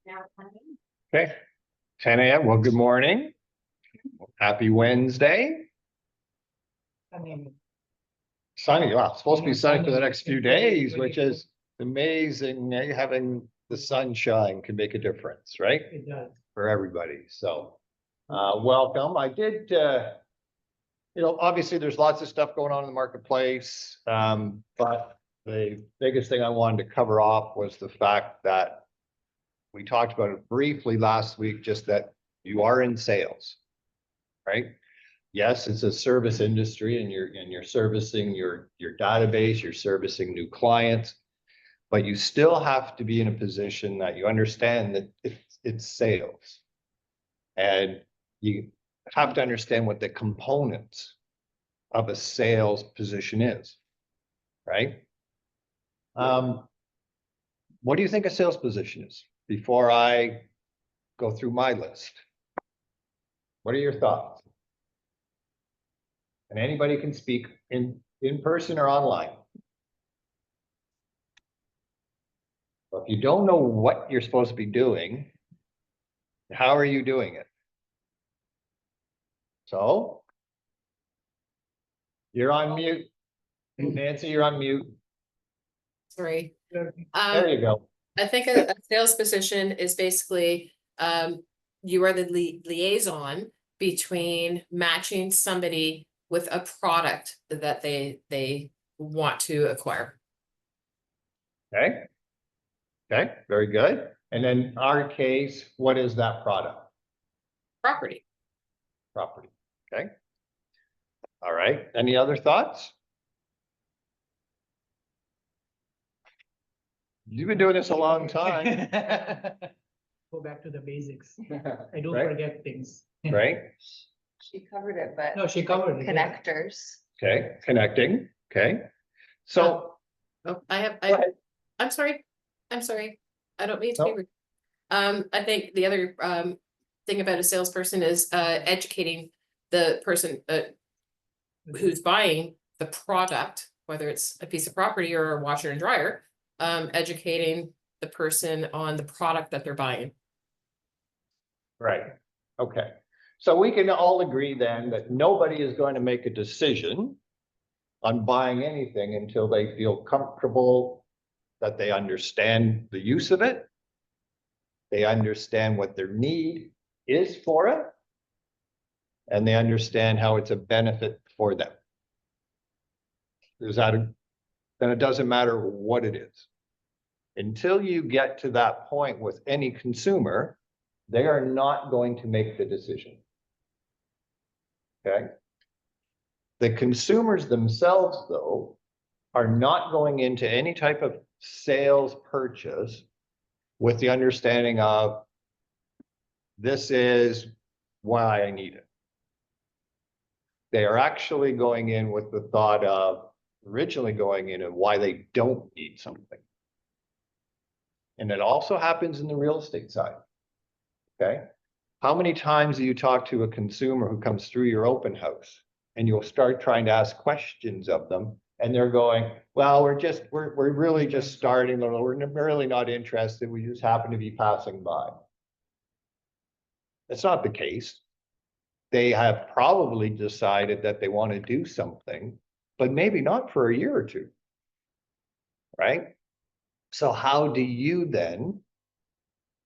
Okay, 10 a.m. Well, good morning. Happy Wednesday. Sunny. Wow, it's supposed to be sunny for the next few days, which is amazing. Having the sunshine can make a difference, right? It does. For everybody. So, welcome. I did, obviously there's lots of stuff going on in the marketplace. But the biggest thing I wanted to cover off was the fact that we talked about it briefly last week, just that you are in sales, right? Yes, it's a service industry and you're servicing your database, you're servicing new clients, but you still have to be in a position that you understand that it's sales. And you have to understand what the components of a sales position is, right? What do you think a sales position is? Before I go through my list, what are your thoughts? And anybody can speak in person or online. So if you don't know what you're supposed to be doing, how are you doing it? So you're on mute. Nancy, you're on mute. Sorry. There you go. I think a sales position is basically, you are the liaison between matching somebody with a product that they want to acquire. Okay. Okay, very good. And then in our case, what is that product? Property. Property. Okay. All right. Any other thoughts? You've been doing this a long time. Go back to the basics. I don't Right. forget things. Right? She covered it, but No, she covered it. Yeah. connectors. Okay, connecting. Okay. So Oh, go ahead. I'm sorry. I don't mean to be No. rude. I think the other thing about a salesperson is educating the person who's buying the product, whether it's a piece of property or a washer and dryer, educating the person on the product that they're buying. Right. Okay. So we can all agree then that nobody is going to make a decision on buying anything until they feel comfortable that they understand the use of it. They understand what their need is for it. And they understand how it's a benefit for them. Then it doesn't matter what it is. Until you get to that point with any consumer, they are not going to make the decision. Okay? The consumers themselves, though, are not going into any type of sales purchase with the understanding of this is why I need it. They are actually going in with the thought of originally going in and why they don't need something. And it also happens in the real estate side. Okay. How many times do you talk to a consumer who comes through your open house and you'll start trying to ask questions of them and they're going, well, we're really just starting, we're really not interested. We just happen to be passing by. That's not the case. They have probably decided that they want to do something, but maybe not for a year or two. Right? So how do you then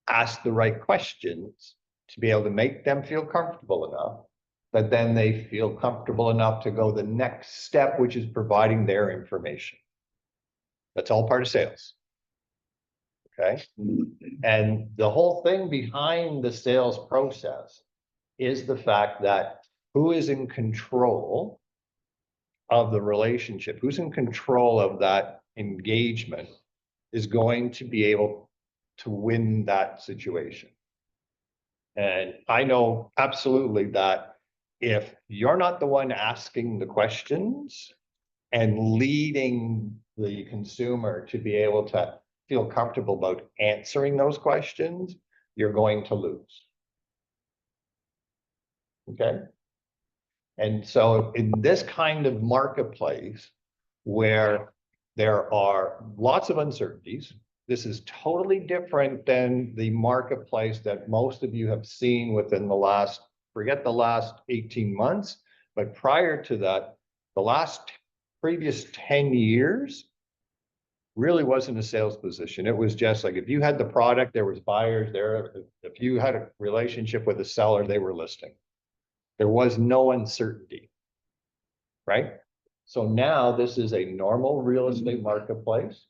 ask the right questions to be able to make them feel comfortable enough, but then they feel comfortable enough to go the next step, which is providing their information. That's all part of sales. Okay. And the whole thing behind the sales process is the fact that who is in control of the relationship, who's in control of that engagement is going to be able to win that situation. And I know absolutely that if you're not the one asking the questions and leading the consumer to be able to feel comfortable about answering those questions, you're going to lose. Okay. And so in this kind of marketplace where there are lots of uncertainties, This is totally different than the marketplace that most of you have seen within the last, forget the last 18 months, but prior to that, the last previous 10 years really wasn't a sales position. It was just like, if you had the product, there was buyers there. If you had a relationship with a seller, they were listing. There was no uncertainty, right? So now this is a normal real estate marketplace.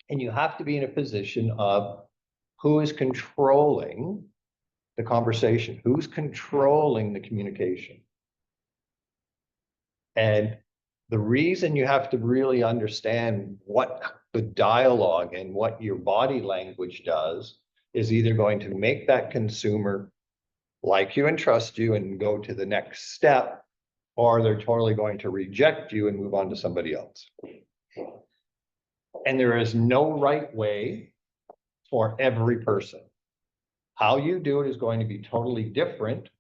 And you have to be in a position of who is controlling the conversation, who's controlling the communication. And the reason you have to really understand what the dialogue and what your body language does is either going to make that consumer like you and trust you and go to the next step, or they're totally going to reject you and move on to somebody else. And there is no right way for every person. How you do it is going to be totally different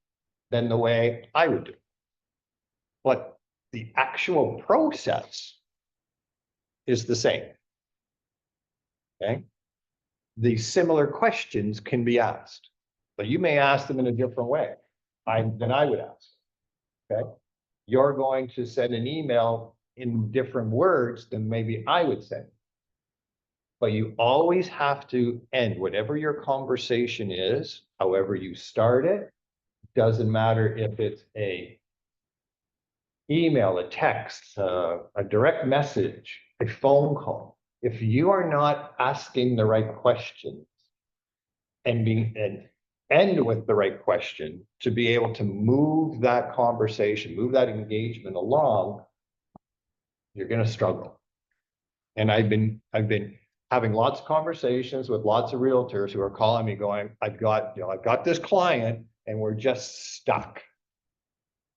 than the way I would do it. But the actual process is the same. Okay? The similar questions can be asked, but you may ask them in a different way than I would ask. Okay? You're going to send an email in different words than maybe I would send. But you always have to end whatever your conversation is, however you start it. Doesn't matter if it's a email, a text, a direct message, a phone call. If you are not asking the right questions and end with the right question to be able to move that conversation, move that engagement along, you're going to struggle. And I've been having lots of conversations with lots of realtors who are calling me going, I've got this client and we're just stuck.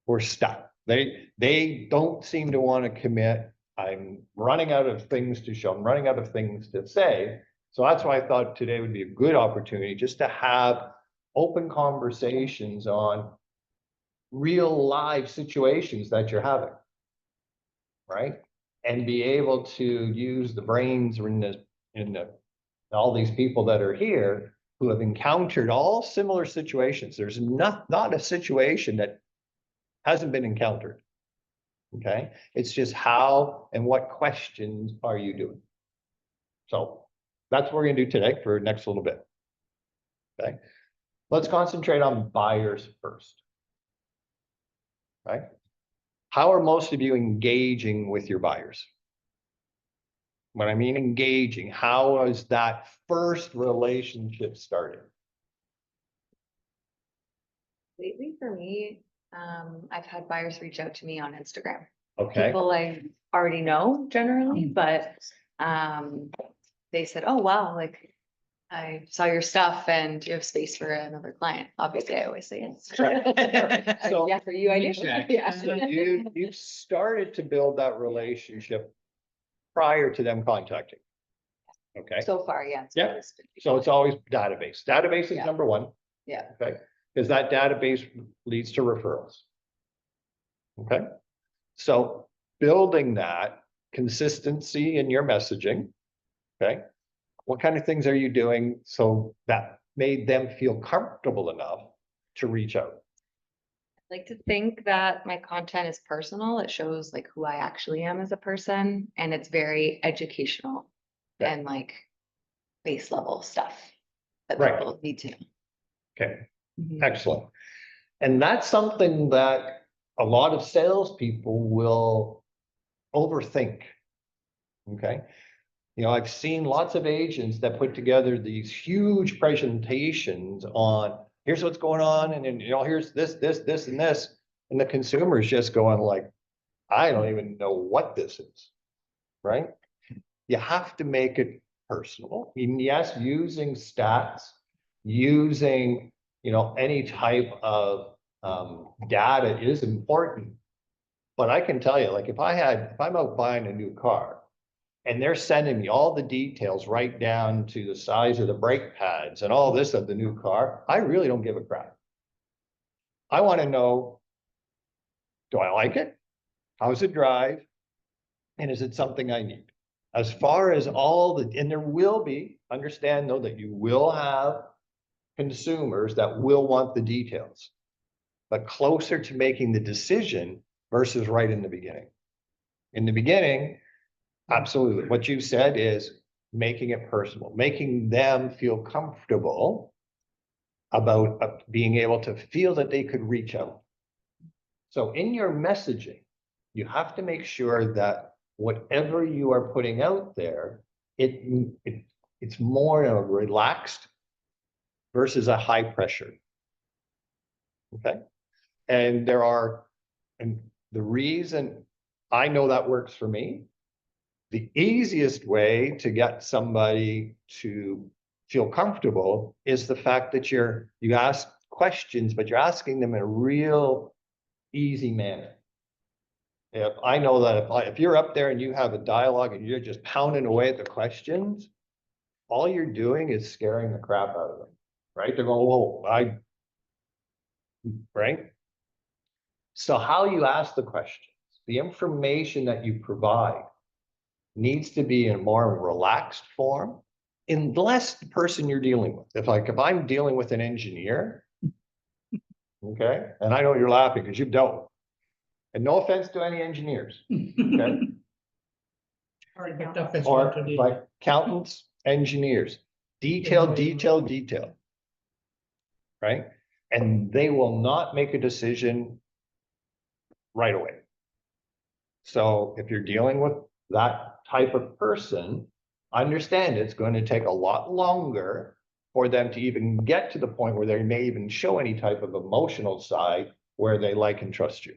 We're stuck. They don't seem to want to commit. I'm running out of things to show. I'm running out of things to say. So that's why I thought today would be a good opportunity just to have open conversations on real live situations that you're having, right? And be able to use the brains in all these people that are here who have encountered all similar situations. There's not a situation that hasn't been encountered. Okay, it's just how and what questions are you doing? So that's what we're going to do today for the next little bit. Okay, let's concentrate on buyers first. Right? How are most of you engaging with your buyers? When I mean engaging, how is that first relationship started? lately for me, I've had buyers reach out to me on Instagram. Okay, People I already know generally, but they said, oh, wow, like I saw your stuff and you have space for another client. Obviously, I always say yes. So- Yeah, for you, I do. Yeah. so you started to build that relationship prior to them contacting. Okay, So far, yeah. Yeah. so it's always database. Database is Yeah. number one. Yeah. Okay, because that database leads to referrals. Okay, so building that consistency in your messaging. Okay, what kind of things are you doing so that made them feel comfortable enough to reach out? I like to think that my content is personal. It shows like who I actually am as a person, and it's very educational Okay. and like base level stuff that Right. people need to know. Okay, Mhm. excellent. And that's something that a lot of salespeople will overthink. Okay. You know, I've seen lots of agents that put together these huge presentations on here's what's going on, and then, here's this, and this. And the consumer is just going like, I don't even know what this is, right? You have to make it personal. And yes, using stats, using, any type of data is important. But I can tell you, like if I'm out buying a new car and they're sending me all the details right down to the size of the brake pads and all this of the new car, I really don't give a crap. I want to know, do I like it? How's it drive? And is it something I need? As far as all the, and there will be, understand though, that you will have consumers that will want the details, but closer to making the decision versus right in the beginning. In the beginning, absolutely, what you said is making it personal, making them feel comfortable about being able to feel that they could reach out. So in your messaging, you have to make sure that whatever you are putting out there, it's more of a relaxed versus a high pressure. Okay. And the reason I know that works for me, the easiest way to get somebody to feel comfortable is the fact that you ask questions, but you're asking them in a real easy manner. If I know that if you're up there and you have a dialogue and you're just pounding away at the questions, all you're doing is scaring the crap out of them, right? They're going, whoa, right? So how you ask the questions, the information that you provide needs to be in a more relaxed form, unless the person you're dealing with. If I'm dealing with an engineer, okay, and I know you're laughing because you've dealt with, and no offense to any engineers, okay? The toughest Or one to deal like accountants, engineers, detail, right? And they will not make a decision right away. So if you're dealing with that type of person, understand it's going to take a lot longer for them to even get to the point where they may even show any type of emotional side where they like and trust you.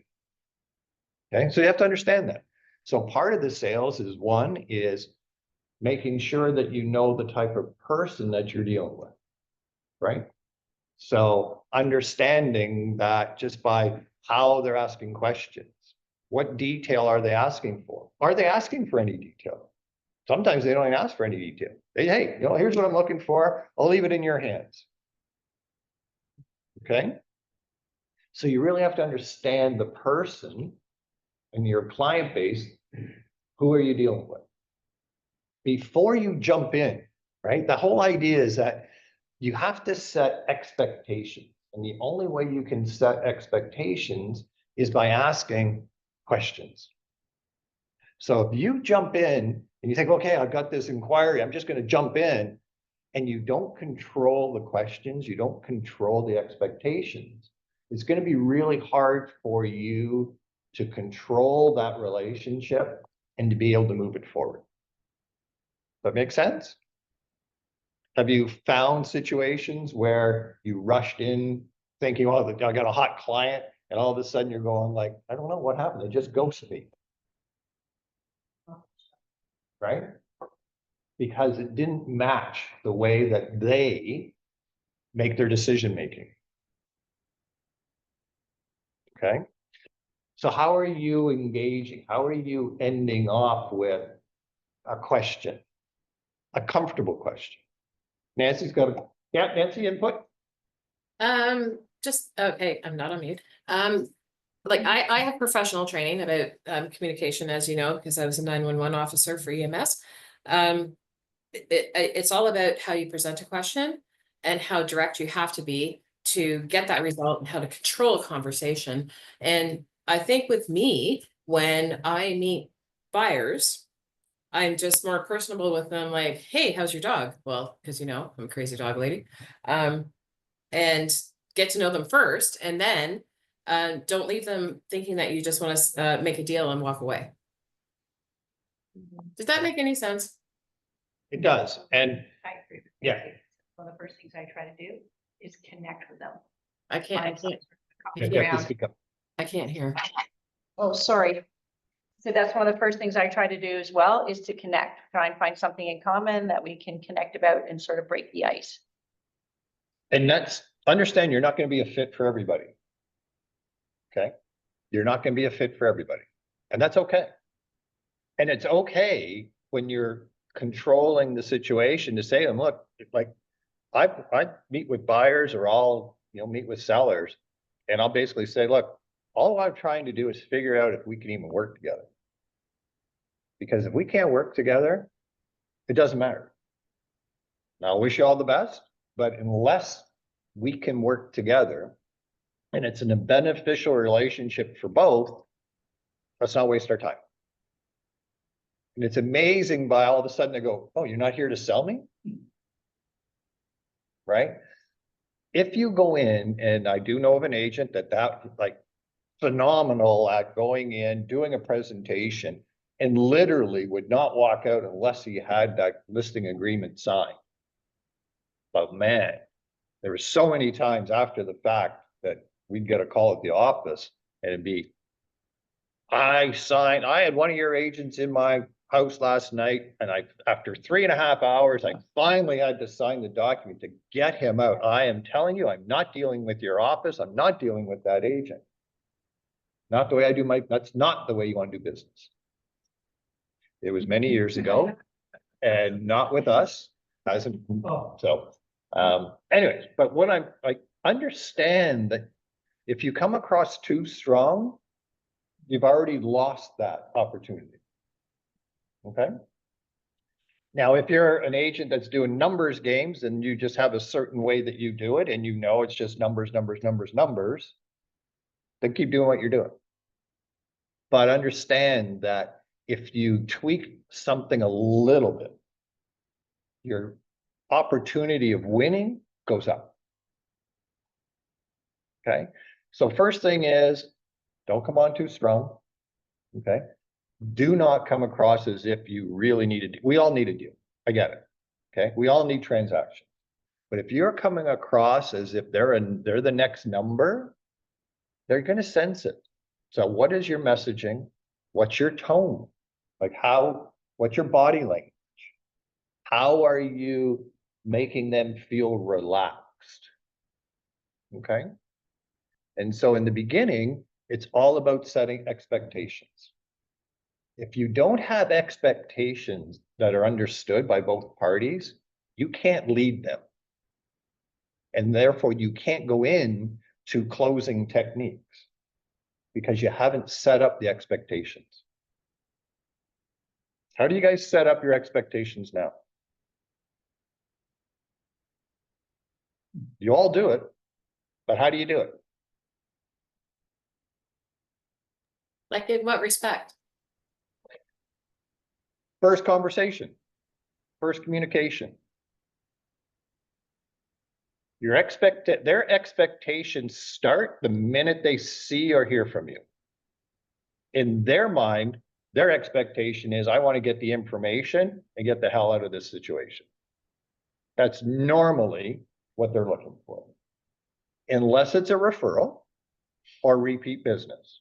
Okay, so you have to understand that. So part of the sales is making sure that you know the type of person that you're dealing with, right? So understanding that just by how they're asking questions, what detail are they asking for? Are they asking for any detail? Sometimes they don't even ask for any detail. Hey, here's what I'm looking for. I'll leave it in your hands. Okay. So you really have to understand the person and your client base. Who are you dealing with? Before you jump in, right? The whole idea is that you have to set expectations. And the only way you can set expectations is by asking questions. So if you jump in and you think, okay, I've got this inquiry, I'm just going to jump in, and you don't control the questions, you don't control the expectations, it's going to be really hard for you to control that relationship and to be able to move it forward. That makes sense? Have you found situations where you rushed in thinking, oh, I got a hot client, and all of a sudden you're going like, I don't know what happened. They just ghosted me. Right? Because it didn't match the way that they make their decision making. Okay? So how are you engaging? How are you ending off with a question? A comfortable question. Nancy's got a, yeah, Nancy, input? Just, okay, I'm not on mute. Like I have professional training about communication, as you know, because I was a 911 officer for EMS. It's all about how you present a question and how direct you have to be to get that result and how to control a conversation. And I think with me, when I meet buyers, I'm just more personable with them, like, hey, how's your dog? Well, because I'm a crazy dog lady. And get to know them first, and then don't leave them thinking that you just want to make a deal and walk away. Does that make any sense? It does. And I agree. yeah, One of the first things I try to do is connect with them. I can't hear. Oh, sorry. So that's one of the first things I try to do as well, is to connect, try and find something in common that we can connect about and sort of break the ice. and that's, understand you're not going to be a fit for everybody. Okay? You're not going to be a fit for everybody. And that's okay. And it's okay when you're controlling the situation to say to them, look, like I meet with buyers, or I'll meet with sellers, and I'll basically say, look, all I'm trying to do is figure out if we can even work together. Because if we can't work together, it doesn't matter. Now, I wish you all the best, but unless we can work together and it's in a beneficial relationship for both, let's not waste our time. And it's amazing by all of a sudden they go, oh, you're not here to sell me? Right? If you go in, and I do know of an agent that like phenomenal at going in, doing a presentation, and literally would not walk out unless he had that listing agreement signed. But man, there were so many times after the fact that we'd get a call at the office and it'd be, I had one of your agents in my house last night, and after 3.5 hours, I finally had to sign the document to get him out. I am telling you, I'm not dealing with your office. I'm not dealing with that agent. Not the way I do that's not the way you want to do business. It was many years ago and not with us. So, anyways, but what I understand that if you come across too strong, you've already lost that opportunity. Okay. Now, if you're an agent that's doing numbers games and you just have a certain way that you do it and you know it's just numbers, then keep doing what you're doing. But understand that if you tweak something a little bit, your opportunity of winning goes up. Okay. So first thing is, don't come on too strong. Okay. Do not come across as if you really needed, we all need a deal. I get it. Okay. We all need transactions. But if you're coming across as if they're the next number, they're going to sense it. So what is your messaging? What's your tone? Like what's your body language? How are you making them feel relaxed? Okay. And so in the beginning, it's all about setting expectations. If you don't have expectations that are understood by both parties, you can't lead them. And therefore you can't go in to closing techniques because you haven't set up the expectations. How do you guys set up your expectations now? You all do it, but how do you do it? Like in what respect? First conversation, first communication. Their expectations start the minute they see or hear from you. In their mind, their expectation is, I want to get the information and get the hell out of this situation. That's normally what they're looking for. Unless it's a referral or repeat business.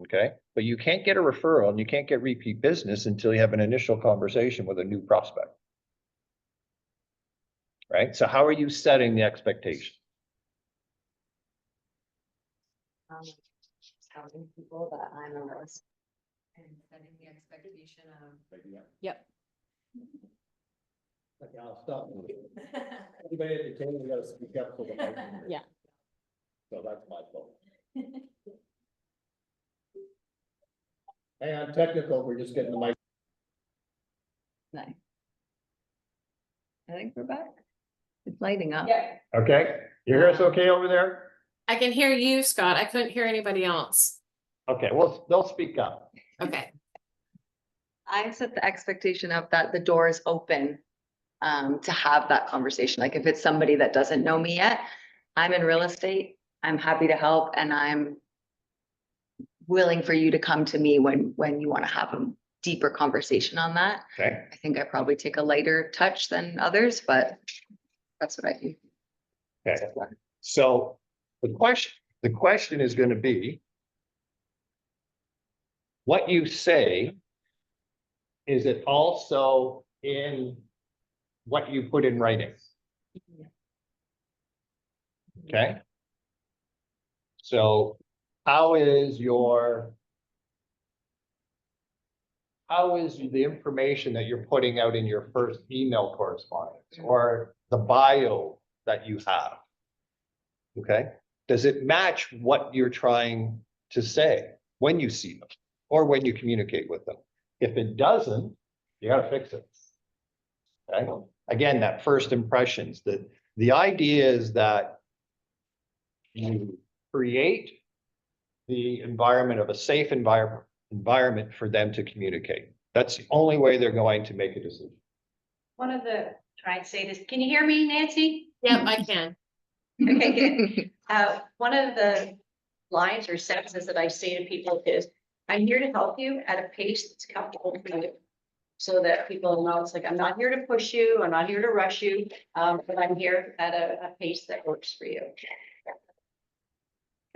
Okay, but you can't get a referral and you can't get repeat business until you have an initial conversation with a new prospect. Right? So how are you setting the expectation? Just telling people that I'm a realist. And setting the expectation of. Yep. Okay, I'll stop. Anybody at the table, you gotta speak up for the mic. Yeah. So that's my fault. Hey, I'm technical, we're just getting the mic. Nice. I think we're back. It's lighting up. Yeah. Okay, you hear us okay over there? I can hear you, Scott. I couldn't hear anybody else. Okay, well, they'll speak up. Okay. I set the expectation of that the door is open to have that conversation. Like if it's somebody that doesn't know me yet, I'm in real estate, I'm happy to help, and I'm willing for you to come to me when you want to have a deeper conversation on that. Okay, I think I probably take a lighter touch than others, but that's what I do. okay. So the question is going to be, what you say, is it also in what you put in writing? Okay. So how is the information that you're putting out in your first email correspondence or the bio that you have? Okay, does it match what you're trying to say when you see them or when you communicate with them? If it doesn't, you gotta fix it. Okay? Again, that first impressions, the idea is that you create the environment of a safe environment for them to communicate. That's the only way they're going to make a decision. One of the, try and say this, can you hear me, Nancy? Yep, I can. Okay, good. One of the lines or sentences that I say to people is, I'm here to help you at a pace that's comfortable for you. So that people know it's like, I'm not here to push you, I'm not here to rush you, but I'm here at a pace that works for you.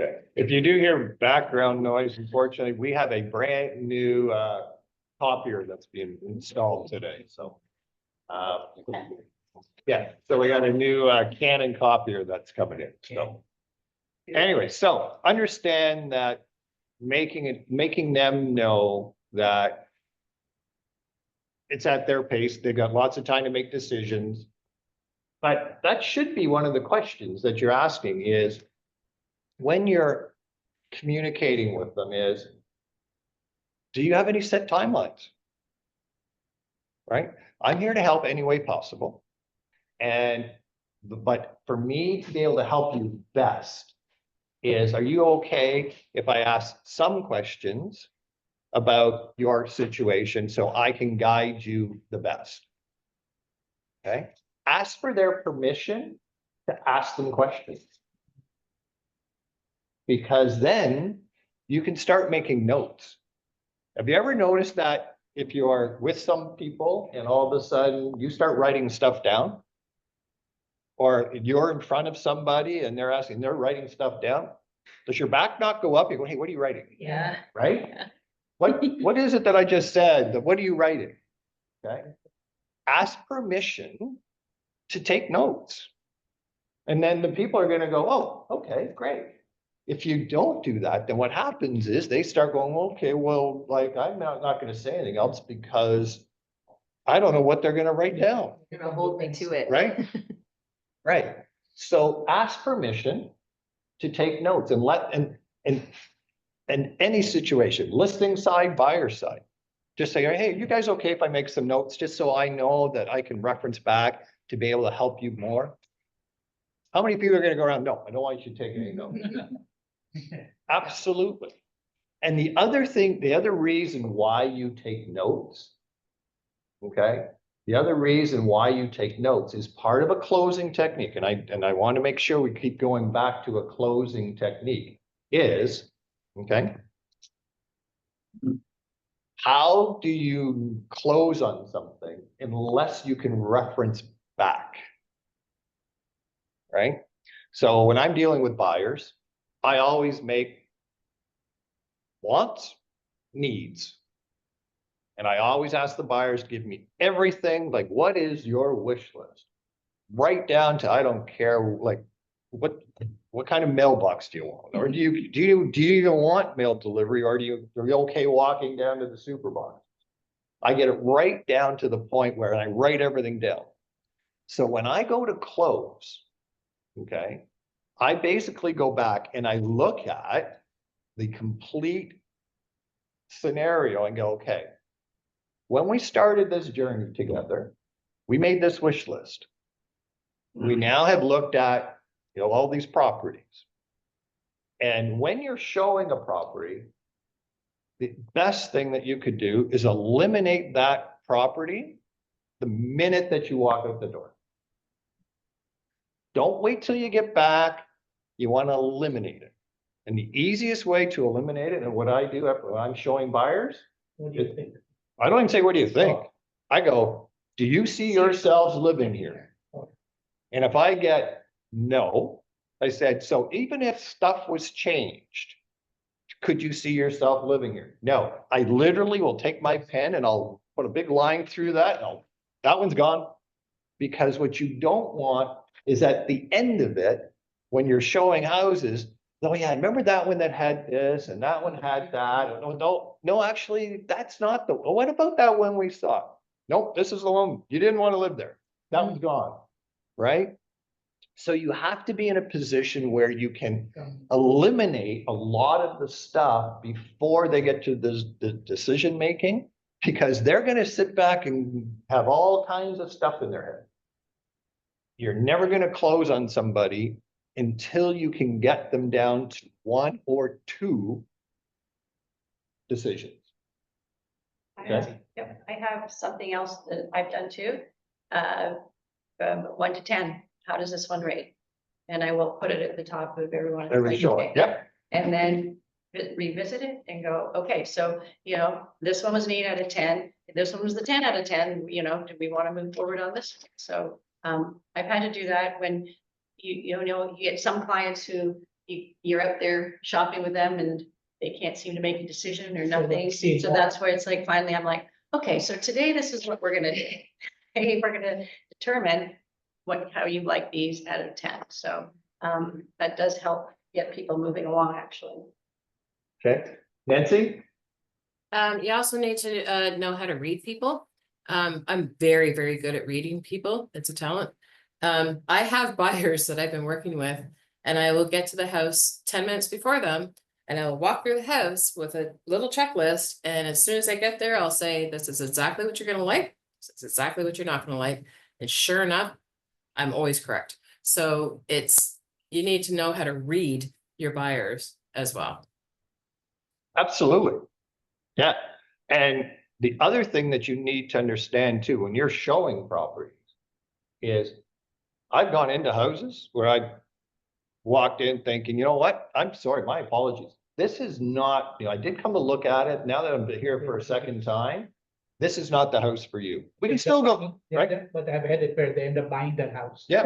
Okay, if you do hear background noise, unfortunately, we have a brand new copier that's being installed today, so. Yeah, so we got a new Canon copier that's coming in, so. Anyway, so understand that making them know that it's at their pace, they've got lots of time to make decisions. But that should be one of the questions that you're asking is, when you're communicating with them is, do you have any set timelines? Right? I'm here to help any way possible. But for me to be able to help you best is, are you okay if I ask some questions about your situation so I can guide you the best? Okay? Ask for their permission to ask them questions. Because then you can start making notes. Have you ever noticed that if you are with some people and all of a sudden you start writing stuff down? Or you're in front of somebody and they're writing stuff down? Does your back not go up? You go, hey, what are you writing? Yeah. Right? What is it that I just said? What are you writing? Okay. Ask permission to take notes. And then the people are going to go, oh, okay, great. If you don't do that, then what happens is they start going, okay, well, like, I'm not going to say anything else because I don't know what they're going to write down. You're gonna hold me to it. Right? Right. So ask permission to take notes and any situation, listing side, buyer side. Just say, hey, you guys okay if I make some notes just so I know that I can reference back to be able to help you more? How many people are going to go around? No, I don't want you to take any notes. Absolutely. And the other reason why you take notes, okay? The other reason why you take notes is part of a closing technique. And I want to make sure we keep going back to a closing technique is, okay? How do you close on something unless you can reference back? Right? So when I'm dealing with buyers, I always make wants, needs. And I always ask the buyers, give me everything, like, what is your wish list? Right down to, I don't care, like, what kind of mailbox do you want? Or do you even want mail delivery, or are you okay walking down to the supermarket? I get it right down to the point where I write everything down. So when I go to close, okay, I basically go back and I look at the complete scenario and go, okay, when we started this journey together, we made this wish list. We now have looked at, all these properties. And when you're showing a property, the best thing that you could do is eliminate that property the minute that you walk out the door. Don't wait till you get back. You want to eliminate it. And the easiest way to eliminate it, and what I do when I'm showing buyers, What do you think? I don't even say, what do you think? I go, do you see yourselves living here? And if I get no, I said, so even if stuff was changed, could you see yourself living here? No, I literally will take my pen and I'll put a big line through that. No, that one's gone. Because what you don't want is at the end of it, when you're showing houses, oh yeah, remember that one that had this and that one had that. No, actually, that's not what about that one we saw? Nope, this is the one. You didn't want to live there. That one's gone, right? So you have to be in a position where you can eliminate a lot of the stuff before they get to the decision making. Because they're gonna sit back and have all kinds of stuff in their head. You're never gonna close on somebody until you can get them down to one or two decisions. I Okay. have, yep, I have something else that I've done too. 1 to 10, how does this one rate? And I will put it at the top of everyone. There we Like, go. okay. Yep, And then revisit it and go, okay, so, this one was an 8 out of 10. This one was the 10 out of 10, do we want to move forward on this? So, I've had to do that when you get some clients who you're out there shopping with them and they can't seem to make a decision or So nothing. let's see So what- that's where it's like, finally, I'm like, okay, so today this is what we're gonna do. Hey, we're gonna determine how you like these out of 10. So, that does help get people moving along, actually. okay. Nancy? You also need to know how to read people. I'm very, very good at reading people. It's a talent. I have buyers that I've been working with, and I will get to the house 10 minutes before them, and I'll walk through the house with a little checklist. And as soon as I get there, I'll say, this is exactly what you're gonna like. This is exactly what you're not gonna like. And sure enough, I'm always correct. So you need to know how to read your buyers as well. Absolutely. Yeah, and the other thing that you need to understand too, when you're showing properties, is I've gone into houses where I walked in thinking, you know what, I'm sorry, my apologies. This is not, I did come to look at it, now that I'm here for a second time, this is not the house for you. We can still go, Yeah, right? But I've had it where they end up buying that house. Yeah.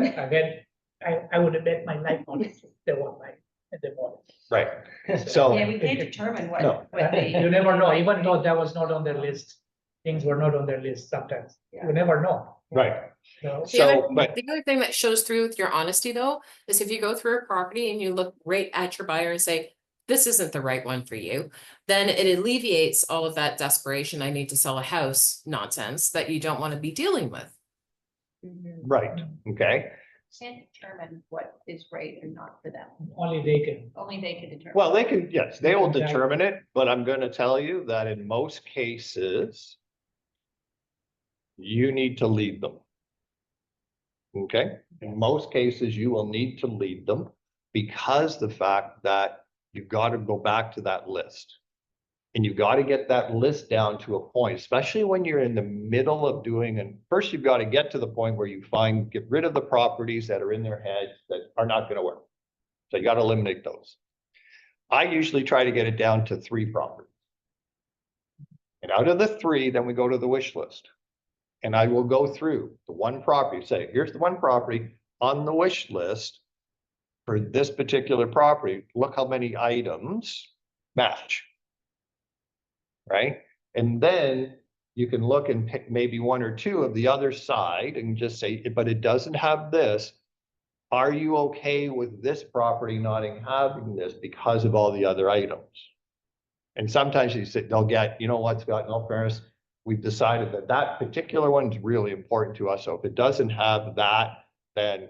I would have bet my life on it, they won't buy it, and they won't. Right, Yeah, so, we can't determine No. what they. You never know, even though that was not on their list, things were not on their list sometimes, Yeah. you never know. right, So, so, but, The other thing that shows through with your honesty though, is if you go through a property and you look right at your buyer and say, this isn't the right one for you, then it alleviates all of that desperation, I need to sell a house nonsense that you don't want to be dealing with. right, okay. Can't determine what is right or not for them. only they can. Only they can determine. Well, they can, yes, they will Exactly. determine it, but I'm gonna tell you that in most cases, you need to lead them. Okay, in most cases, you will need to lead them because the fact that you've got to go back to that list. And you've got to get that list down to a point, especially when you're in the middle of doing, and first you've got to get to the point where you get rid of the properties that are in their heads that are not going to work. So you got to eliminate those. I usually try to get it down to 3 properties. And out of the 3, then we go to the wish list. And I will go through the one property, say, here's the one property on the wish list for this particular property. Look how many items match. Right? And then you can look and pick maybe 1 or 2 of the other side and just say, but it doesn't have this. Are you okay with this property not having this because of all the other items? And sometimes they'll get, you know what, Scott, in all fairness, we've decided that that particular one is really important to us. So if it doesn't have that, then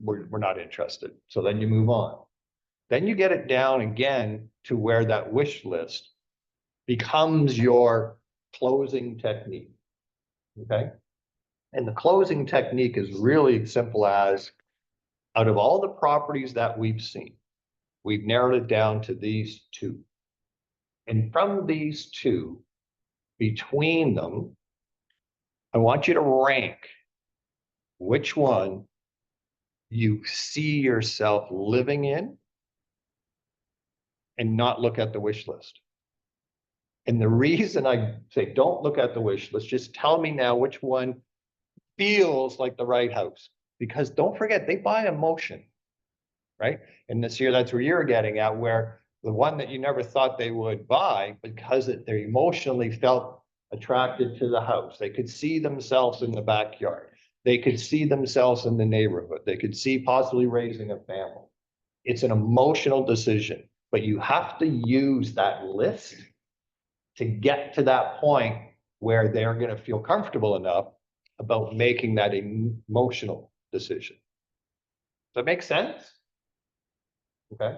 we're not interested. So then you move on. Then you get it down again to where that wish list becomes your closing technique. Okay. And the closing technique is really simple as, out of all the properties that we've seen, we've narrowed it down to these 2. And from these 2, between them, I want you to rank which one you see yourself living in and not look at the wish list. And the reason I say don't look at the wish list, just tell me now which one feels like the right house. Because don't forget, they buy emotion, right? And this year, that's where you're getting at, where the one that you never thought they would buy, because they emotionally felt attracted to the house. They could see themselves in the backyard. They could see themselves in the neighborhood. They could see possibly raising a family. It's an emotional decision, but you have to use that list to get to that point where they're going to feel comfortable enough about making that emotional decision. Does that make sense? Okay.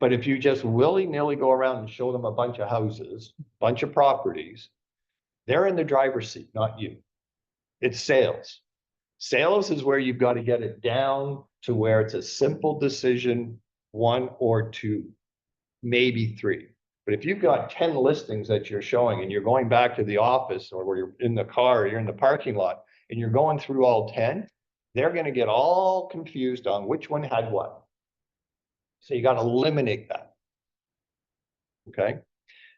But if you just willy-nilly go around and show them a bunch of houses, bunch of properties, They're in the driver's seat, not you. It's sales. Sales is where you've got to get it down to where it's a simple decision, 1 or 2, maybe 3. But if you've got 10 listings that you're showing and you're going back to the office or where you're in the car, or you're in the parking lot and you're going through all 10, they're going to get all confused on which one had what. So you got to eliminate that. Okay.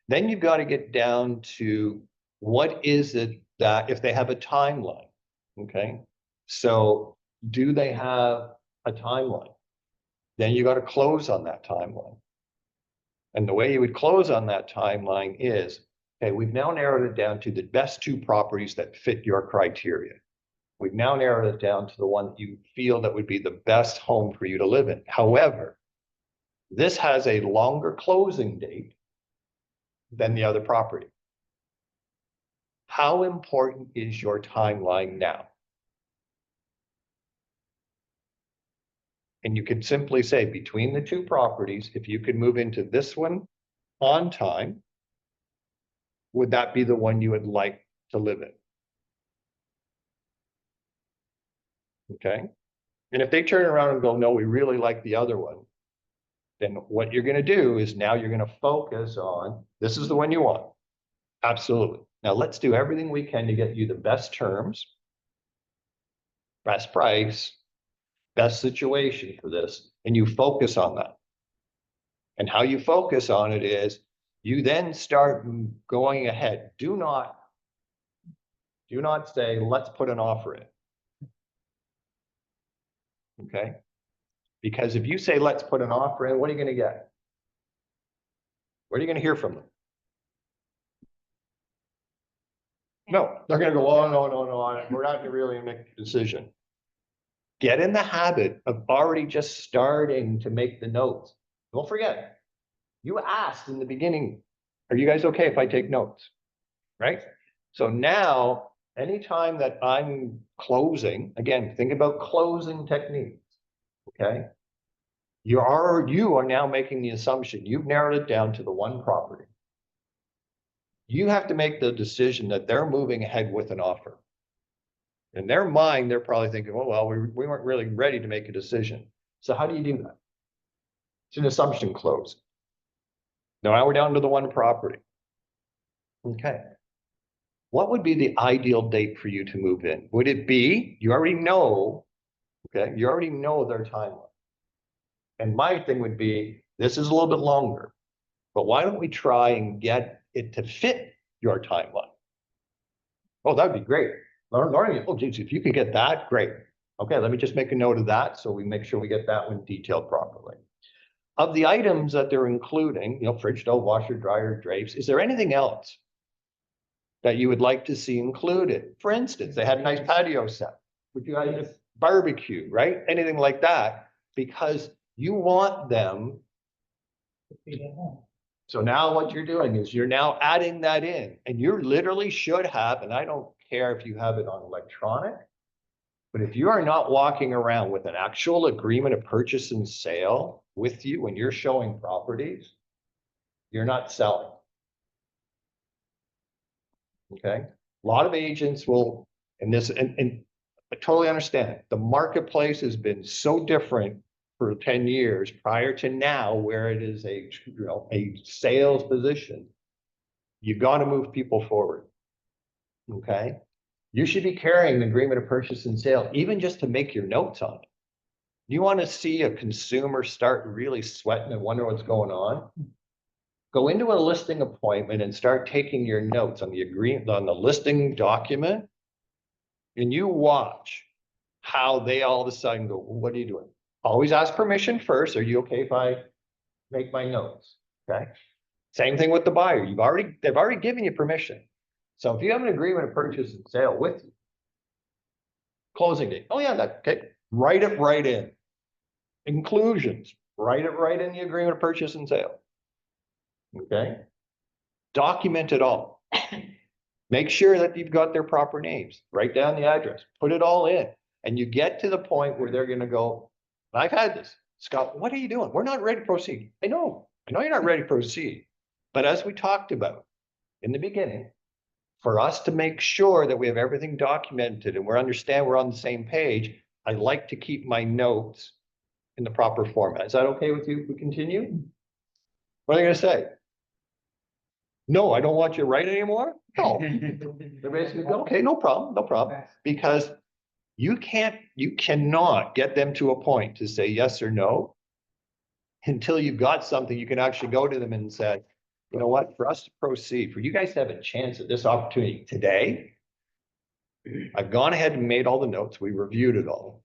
Then you've got to get down to what is it that if they have a timeline. Okay. So do they have a timeline? Then you got to close on that timeline. And the way you would close on that timeline is, okay, we've now narrowed it down to the best 2 properties that fit your criteria. We've now narrowed it down to the one that you feel that would be the best home for you to live in. However, this has a longer closing date than the other property. How important is your timeline now? And you could simply say between the 2 properties, if you could move into this one on time, would that be the one you would like to live in? Okay. And if they turn around and go, no, we really like the other one, then what you're going to do is now you're going to focus on, this is the one you want. Absolutely. Now let's do everything we can to get you the best terms, best price, best situation for this. And you focus on that. And how you focus on it is you then start going ahead. Do not say, let's put an offer in. Okay. Because if you say, let's put an offer in, what are you going to get? What are you going to hear from them? No, they're going to go, oh, no, we're not going to really make a decision. Get in the habit of already just starting to make the notes. Don't forget, you asked in the beginning, are you guys okay if I take notes? Right? So now, anytime that I'm closing, again, think about closing techniques. Okay. You are now making the assumption, you've narrowed it down to the 1 property. You have to make the decision that they're moving ahead with an offer. In their mind, they're probably thinking, oh, well, we weren't really ready to make a decision. So how do you do that? It's an assumption close. Now we're down to the 1 property. Okay. What would be the ideal date for you to move in? Would it be, you already know, okay, you already know their timeline. And my thing would be, this is a little bit longer, but why don't we try and get it to fit your timeline? Oh, that'd be great. Oh, geez, if you can get that, great. Okay, let me just make a note of that so we make sure we get that one detailed properly. Of the items that they're including, fridge, stove, washer, dryer, drapes, is there anything else that you would like to see included? For instance, they had a nice patio set. Would you guys barbecue, right? Anything like that, because you want them. So now what you're doing is you're now adding that in, and you literally should have, and I don't care if you have it on electronic, but if you are not walking around with an actual agreement of purchase and sale with you when you're showing properties, you're not selling. Okay. A lot of agents will, and I totally understand it. The marketplace has been so different for 10 years prior to now, where it is a sales position. You got to move people forward. Okay. You should be carrying the agreement of purchase and sale, even just to make your notes on it. You want to see a consumer start really sweating and wonder what's going on? Go into a listing appointment and start taking your notes on the agreement, on the listing document, and you watch how they all of a sudden go, well, what are you doing? Always ask permission first. Are you okay if I make my notes? Okay. Same thing with the buyer. They've already given you permission. So if you have an agreement of purchase and sale with you, closing date. Oh yeah, okay. Write it right in. Inclusions. Write it right in the agreement of purchase and sale. Okay. Document it all. Make sure that you've got their proper names. Write down the address. Put it all in. And you get to the point where they're going to go, I've had this. Scott, what are you doing? We're not ready to proceed. I know you're not ready to proceed. But as we talked about in the beginning, for us to make sure that we have everything documented and we're on the same page, I like to keep my notes in the proper format. Is that okay with you if we continue? What are they gonna say? No, I don't want you to write anymore? No. They're basically, okay, no problem. Because you cannot get them to a point to say yes or no until you've got something you can actually go to them and say, you know what, for us to proceed, for you guys to have a chance at this opportunity today, I've gone ahead and made all the notes. We reviewed it all.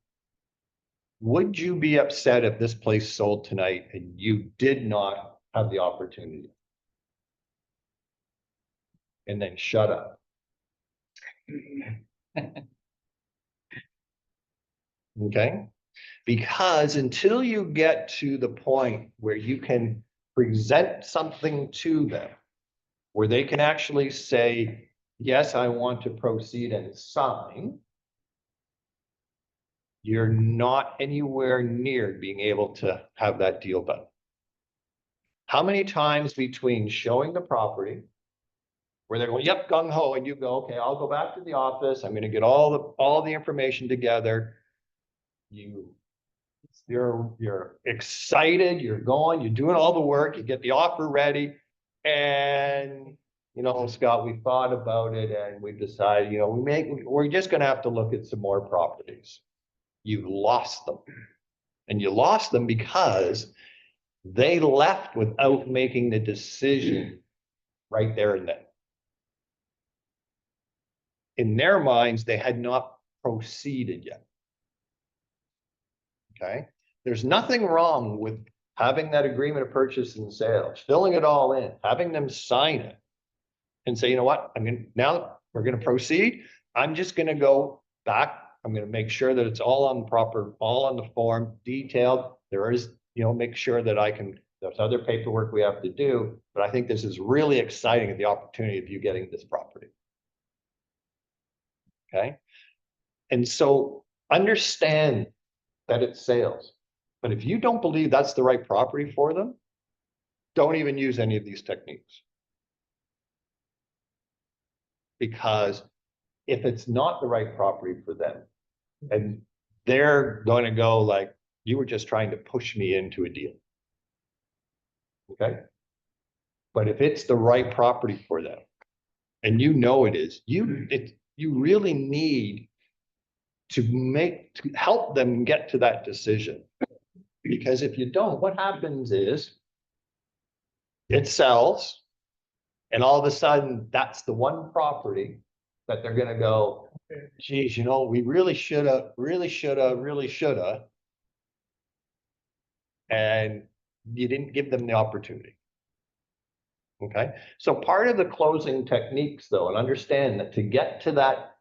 Would you be upset if this place sold tonight and you did not have the opportunity? And then shut up. Okay? Because until you get to the point where you can present something to them, where they can actually say, yes, I want to proceed and sign, you're not anywhere near being able to have that deal done. How many times between showing the property, where they're going, yep, gung ho, and you go, okay, I'll go back to the office, I'm gonna get all the information together. You're excited, you're going, you're doing all the work, you get the offer ready, and you know, Scott, we thought about it and we decided, you know, we're just gonna have to look at some more properties. You lost them. And you lost them because they left without making the decision right there and then. In their minds, they had not proceeded yet. Okay? There's nothing wrong with having that agreement of purchase and sale, filling it all in, having them sign it and say, you know what, now we're gonna proceed. I'm just gonna go back. I'm gonna make sure that it's all on the form, detailed. There is, you know, make sure that there's other paperwork we have to do, but I think this is really exciting, the opportunity of you getting this property. Okay? And so understand that it's sales. But if you don't believe that's the right property for them, don't even use any of these techniques. Because if it's not the right property for them, and they're going to go like, you were just trying to push me into a deal. Okay? But if it's the right property for them, and you know it is, you really need to help them get to that decision. Because if you don't, what happens is it sells, and all of a sudden that's the one property that they're gonna go, geez, you know, we really shoulda. And you didn't give them the opportunity. Okay, so part of the closing techniques though, and understand that to get to that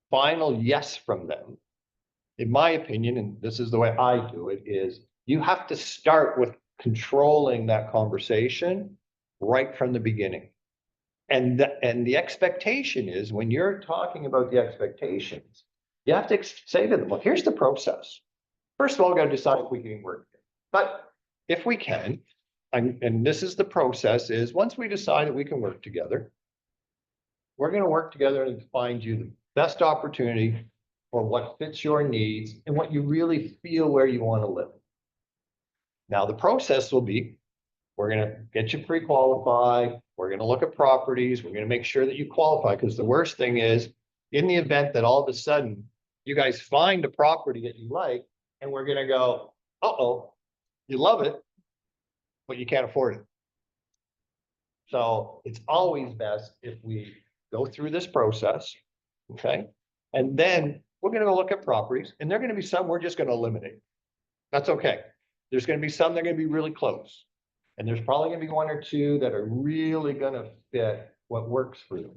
final yes from them, in my opinion, and this is the way I do it, is you have to start with controlling that conversation right from the beginning. And the expectation is, when you're talking about the expectations, you have to say to them, well, here's the process. First of all, we've got to decide if we can work. But if we can, and this is the process, is once we decide that we can work together, we're going to work together and find you the best opportunity for what fits your needs and what you really feel where you want to live. Now, the process will be, we're going to get you pre-qualified. We're going to look at properties. We're going to make sure that you qualify, because the worst thing is, in the event that all of a sudden you guys find a property that you like, and we're going to go, uh-oh, you love it, but you can't afford it. So it's always best if we go through this process, okay? And then we're going to go look at properties, and there are going to be some we're just going to eliminate. That's okay. There's going to be some that are going to be really close. And there's probably going to be one or two that are really going to fit what works for you.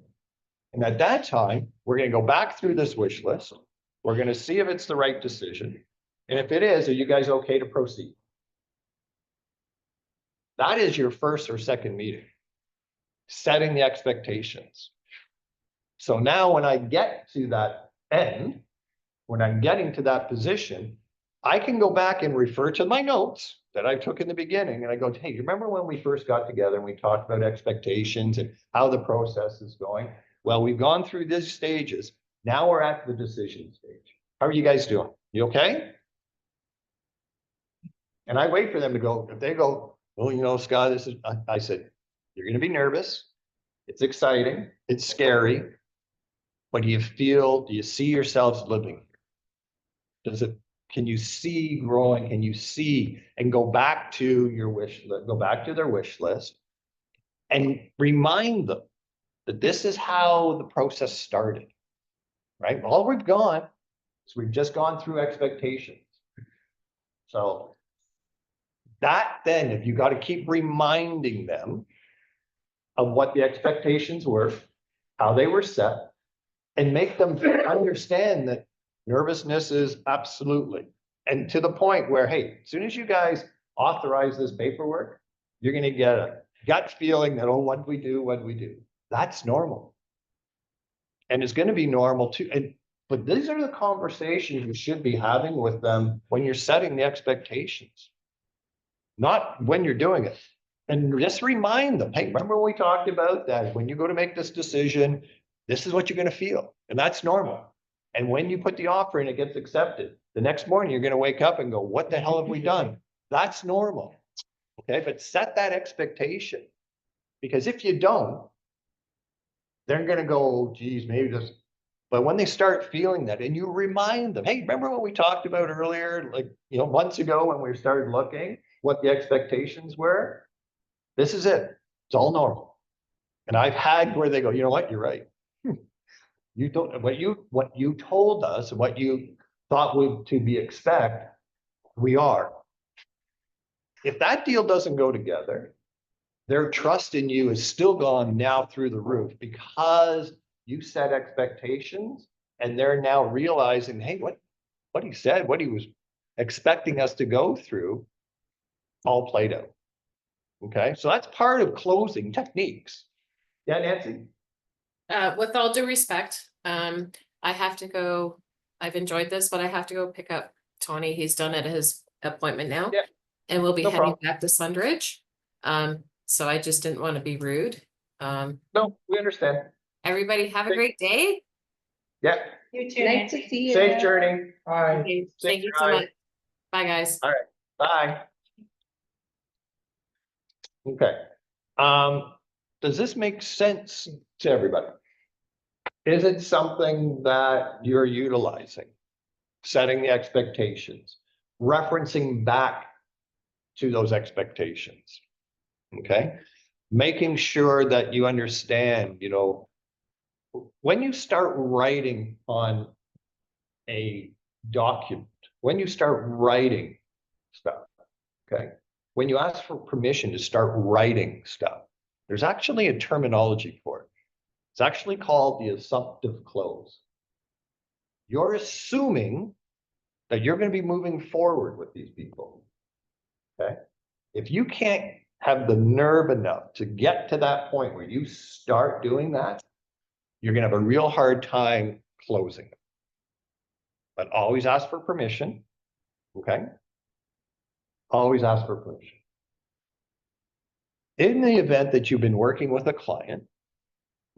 And at that time, we're going to go back through this wish list. We're going to see if it's the right decision. And if it is, are you guys okay to proceed? That is your first or second meeting, setting the expectations. So now when I get to that end, when I'm getting to that position, I can go back and refer to my notes that I took in the beginning. And I go, hey, you remember when we first got together and we talked about expectations and how the process is going? Well, we've gone through these stages. Now we're at the decision stage. How are you guys doing? You okay? And I wait for them to go. If they go, well, you know, Scott, this is, I said, you're going to be nervous. It's exciting. It's scary. But do you see yourselves living? Can you see growing? Can you see and go back to your wish list, go back to their wish list and remind them that this is how the process started, right? All we've gone is we've just gone through expectations. So that then, if you got to keep reminding them of what the expectations were, how they were set, and make them understand that nervousness is absolutely, and to the point where, hey, as soon as you guys authorize this paperwork, you're going to get a gut feeling that, oh, what do we do? What do we do? That's normal. And it's going to be normal too. But these are the conversations you should be having with them when you're setting the expectations, not when you're doing it. And just remind them, hey, remember we talked about that when you go to make this decision, this is what you're going to feel. And that's normal. And when you put the offer in, it gets accepted. The next morning, you're going to wake up and go, what the hell have we done? That's normal. Okay, but set that expectation. Because if you don't, they're going to go, oh, geez, maybe this. But when they start feeling that, and you remind them, hey, remember what we talked about earlier, like, you know, months ago when we started looking, what the expectations were? This is it. It's all normal. And I've had where they go, you know what, you're right. You don't, what you told us, and what you thought would to be expect, we are. If that deal doesn't go together, their trust in you is still gone now through the roof because you set expectations and they're now realizing, hey, what he said, what he was expecting us to go through, all played out. Okay, so that's part of closing techniques. Yeah, Nancy. With all due respect, I have to go, I've enjoyed this, but I have to go pick up Tony. He's done at his appointment now. Yeah. And we'll be No heading problem. back to Sundridge. So I just didn't want to be rude. No, we understand. Everybody have a Thank- great day. Yeah, You too, Nice to Nancy. see you. safe journey. Hi. Thank you so drive. much. Bye, guys. Bye. Okay. Does this make sense to everybody? Is it something that you're utilizing? Setting the expectations, referencing back to those expectations. Okay. Making sure that you understand, you know, when you start writing on a document, when you start writing stuff, okay, when you ask for permission to start writing stuff, there's actually a terminology for it. It's actually called the assumptive close. You're assuming that you're going to be moving forward with these people. Okay. If you can't have the nerve enough to get to that point where you start doing that, you're going to have a real hard time closing it. But always ask for permission. Okay. Always ask for permission. In the event that you've been working with a client,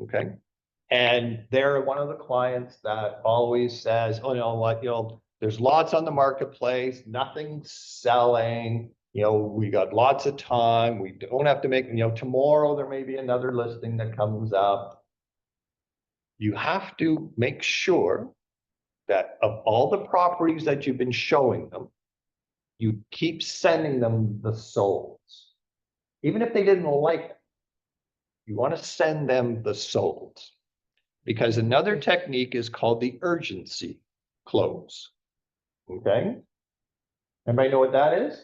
okay, and they're one of the clients that always says, oh, you know what, you know, there's lots on the marketplace, nothing's selling, you know, we got lots of time, we don't have to make, you know, tomorrow there may be another listing that comes up. You have to make sure that of all the properties that you've been showing them, you keep sending them the solds. Even if they didn't like it, you want to send them the solds. Because another technique is called the urgency close. Okay? Everybody know what that is?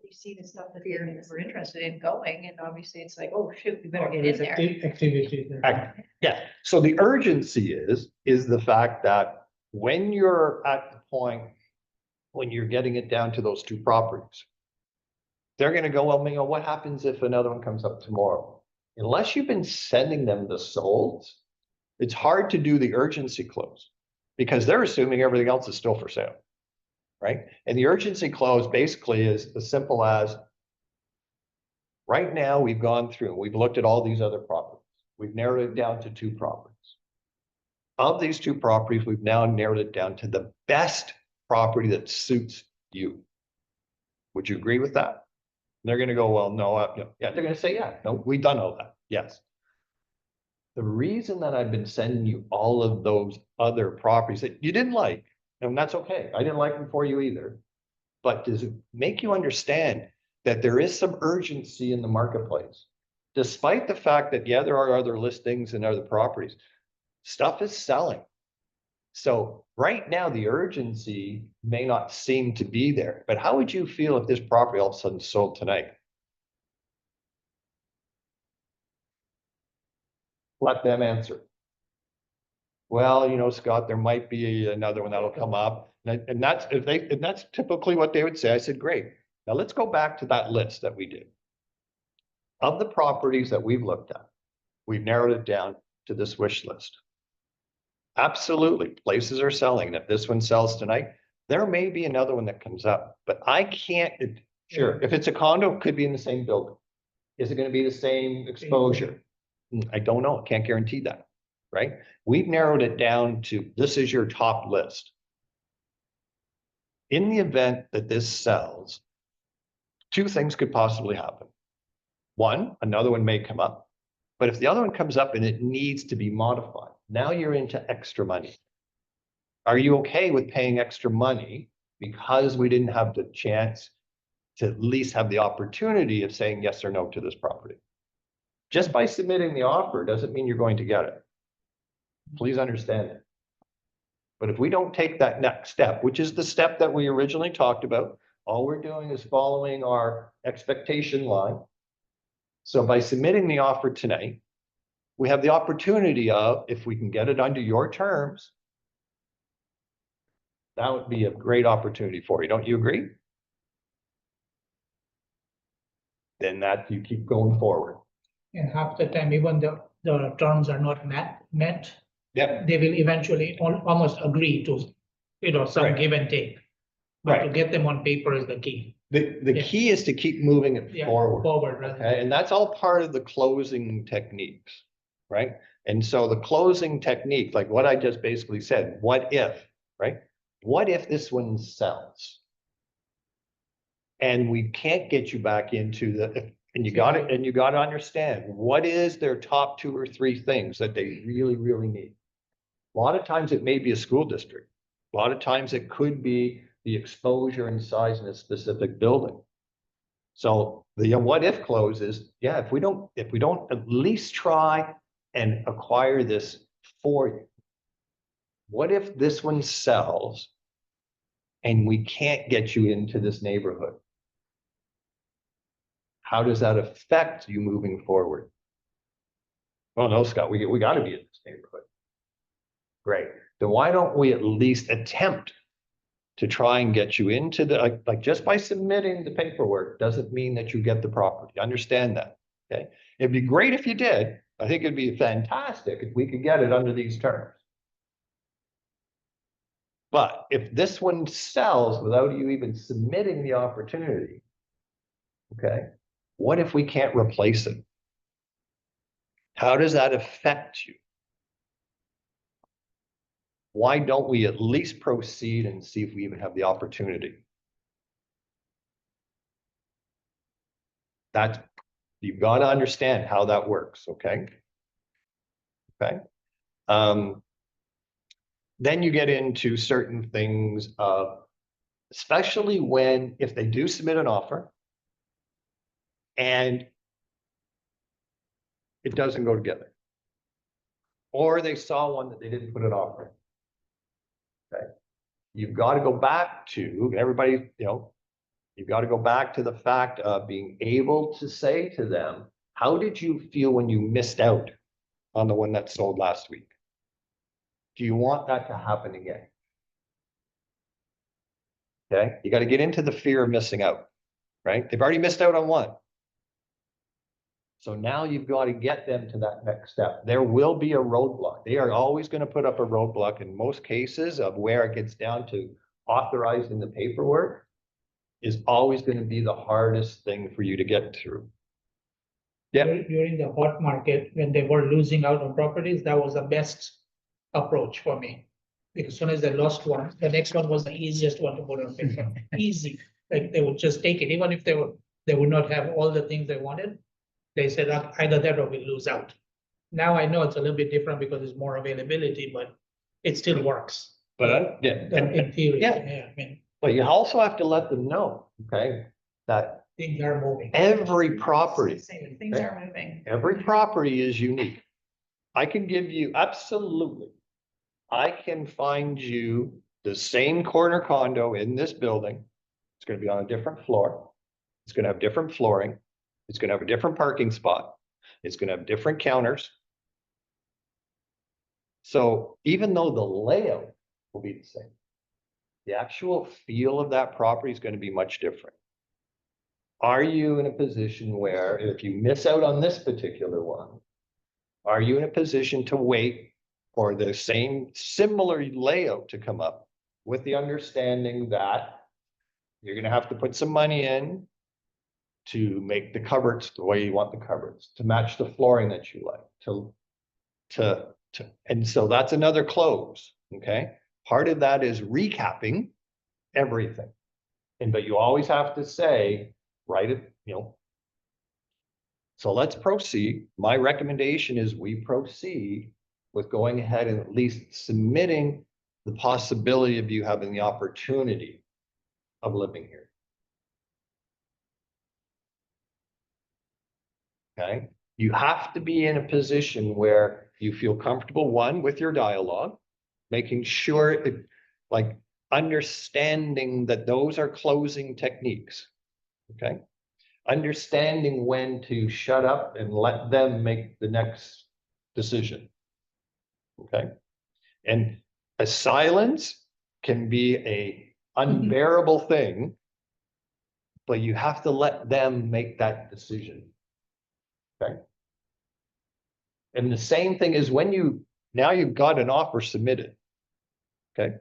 You see the stuff that we're interested in going, and obviously it's like, oh, shoot, we better get in There's there. activity there. Yeah, so the urgency is the fact that when you're at the point, when you're getting it down to those two properties, they're gonna go, well, you know, what happens if another one comes up tomorrow? Unless you've been sending them the solds, it's hard to do the urgency close because they're assuming everything else is still for sale, right? And the urgency close basically is as simple as, Right now, we've gone through, we've looked at all these other properties. We've narrowed it down to 2 properties. Of these 2 properties, we've now narrowed it down to the best property that suits you. Would you agree with that? They're gonna go, well, no, yeah, they're gonna say, yeah, no, we've done all that, yes. The reason that I've been sending you all of those other properties that you didn't like, and that's okay, I didn't like them for you either. But does it make you understand that there is some urgency in the marketplace? Despite the fact that, yeah, there are other listings and other properties, stuff is selling. So right now, the urgency may not seem to be there, but how would you feel if this property all of a sudden sold tonight? Let them answer. Well, you know, Scott, there might be another one that'll come up. And that's and that's typically what they would say. I said, great. Now let's go back to that list that we did. Of the properties that we've looked at, we've narrowed it down to this wish list. Absolutely, places are selling. If this one sells tonight, there may be another one that comes up, but I can't, sure, if it's a condo, it could be in the same building. Is it gonna be the same exposure? I don't know, can't guarantee that, right? We've narrowed it down to, this is your top list. In the event that this sells, 2 things could possibly happen. One, another one may come up, but if the other one comes up and it needs to be modified, now you're into extra money. Are you okay with paying extra money because we didn't have the chance to at least have the opportunity of saying yes or no to this property? Just by submitting the offer doesn't mean you're going to get it. Please understand it. But if we don't take that next step, which is the step that we originally talked about, all we're doing is following our expectation line. So by submitting the offer tonight, we have the opportunity of, if we can get it under your terms, that would be a great opportunity for you. Don't you agree? Then that you keep going forward. And half the time, even the terms are not met, Yep. they will eventually almost agree to, some Right. give and take. But to Right. get them on paper is the key. The Yeah. key is to keep moving it Yeah, forward. forward rather Okay, and that's all part of the closing techniques, right? And so the closing technique, like what I just basically said, what if, right? What if this one sells? And we can't get you back into and you got it, and you got to understand, what is their top 2 or 3 things that they really, really need? A lot of times it may be a school district. A lot of times it could be the exposure and size in a specific building. So the what if close is, yeah, if we don't at least try and acquire this for you, what if this one sells and we can't get you into this neighborhood? How does that affect you moving forward? Oh no, Scott, we got to be in this neighborhood. Great. Then why don't we at least attempt to try and get you into the, like just by submitting the paperwork doesn't mean that you get the property. Understand that, okay? It'd be great if you did. I think it'd be fantastic if we could get it under these terms. But if this one sells without you even submitting the opportunity, okay, what if we can't replace it? How does that affect you? Why don't we at least proceed and see if we even have the opportunity? That's, you've got to understand how that works, okay? Okay. Then you get into certain things of, especially when, if they do submit an offer and it doesn't go together, or they saw one that they didn't put an offer in. Okay. You've got to go back to everybody, you've got to go back to the fact of being able to say to them, how did you feel when you missed out on the one that sold last week? Do you want that to happen again? Okay, you got to get into the fear of missing out, right? They've already missed out on one. So now you've got to get them to that next step. There will be a roadblock. They are always going to put up a roadblock in most cases of where it gets down to authorizing the paperwork is always going to be the hardest thing for you to get through. Yeah. During the hot market, when they were losing out on properties, that was the best approach for me. Because as soon as they lost one, the next one was the easiest one to put on paper. Easy, like they would just take it, even if they would not have all the things they wanted. They said either that or we lose out. Now I know it's a little bit different because there's more availability, but it still works. But, yeah, In theory, yeah. I mean, but you also have to let them know, okay, that things are moving. every property, Things are moving. every property is unique. I can give you, absolutely, I can find you the same corner condo in this building. It's gonna be on a different floor. It's gonna have different flooring. It's gonna have a different parking spot. It's gonna have different counters. So even though the layout will be the same, the actual feel of that property is gonna be much different. Are you in a position where if you miss out on this particular one, are you in a position to wait for the same similar layout to come up with the understanding that you're gonna have to put some money in to make the cupboards the way you want the cupboards, to match the flooring that you like, and so that's another close, okay? Part of that is recapping everything. But you always have to say, write it, So let's proceed. My recommendation is we proceed with going ahead and at least submitting the possibility of you having the opportunity of living here. Okay, you have to be in a position where you feel comfortable, one, with your dialogue, making sure it, like, understanding that those are closing techniques. Okay, understanding when to shut up and let them make the next decision. Okay, and a silence can be a unbearable thing, but you have to let them make that decision. Okay. And the same thing is when now you've got an offer submitted. Okay.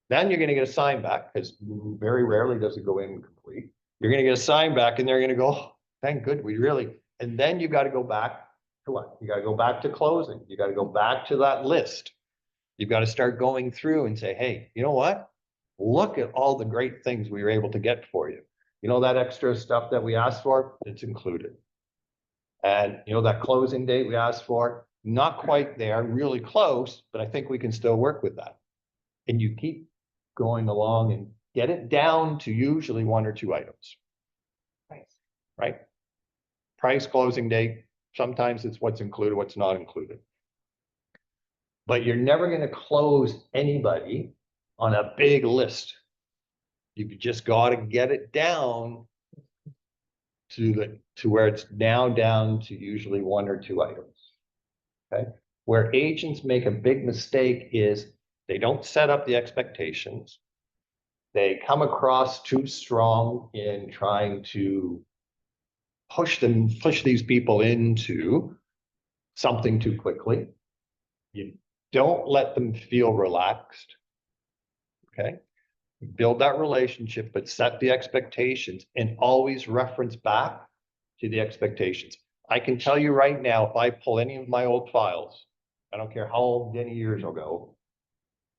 Then you're going to get a sign back, because very rarely does it go in complete. You're going to get a sign back and they're going to go, oh, thank good, and then you got to go back to what? You got to go back to closing. You got to go back to that list. You've got to start going through and say, hey, you know what? Look at all the great things we were able to get for you. You know, that extra stuff that we asked for, it's included. And you know, that closing date we asked for, not quite there, really close, but I think we can still work with that. And you keep going along and get it down to usually one or two items. Right? Price, closing date, sometimes it's what's included, what's not included. But you're never going to close anybody on a big list. You've just got to get it down to where it's now down to usually one or two items. Okay. Where agents make a big mistake is they don't set up the expectations. They come across too strong in trying to push these people into something too quickly. You don't let them feel relaxed. Okay. Build that relationship, but set the expectations and always reference back to the expectations. I can tell you right now, if I pull any of my old files, I don't care how many years ago,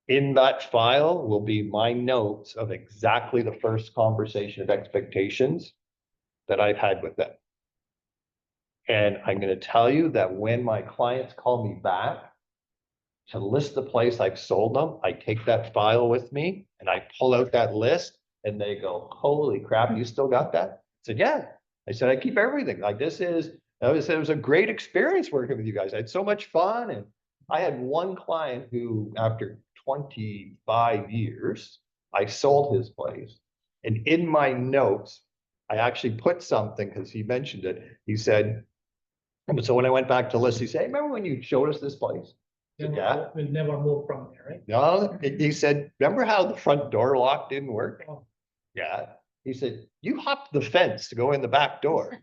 in that file will be my notes of exactly the first conversation of expectations that I've had with them. And I'm going to tell you that when my clients call me back to list the place I've sold them, I take that file with me and I pull out that list and they go, holy crap, you still got that? I said, yeah. I said, I keep everything. Like it was a great experience working with you guys. I had so much fun. And I had one client who, after 25 years, I sold his place. And in my notes, I actually put something because he mentioned it. He said, so when I went back to list, he said, hey, remember when you showed us this place? Yeah. We'll never move from there, right? No, he said, remember how the front door lock didn't work? Oh. Yeah. He said, you hopped the fence to go in the back door.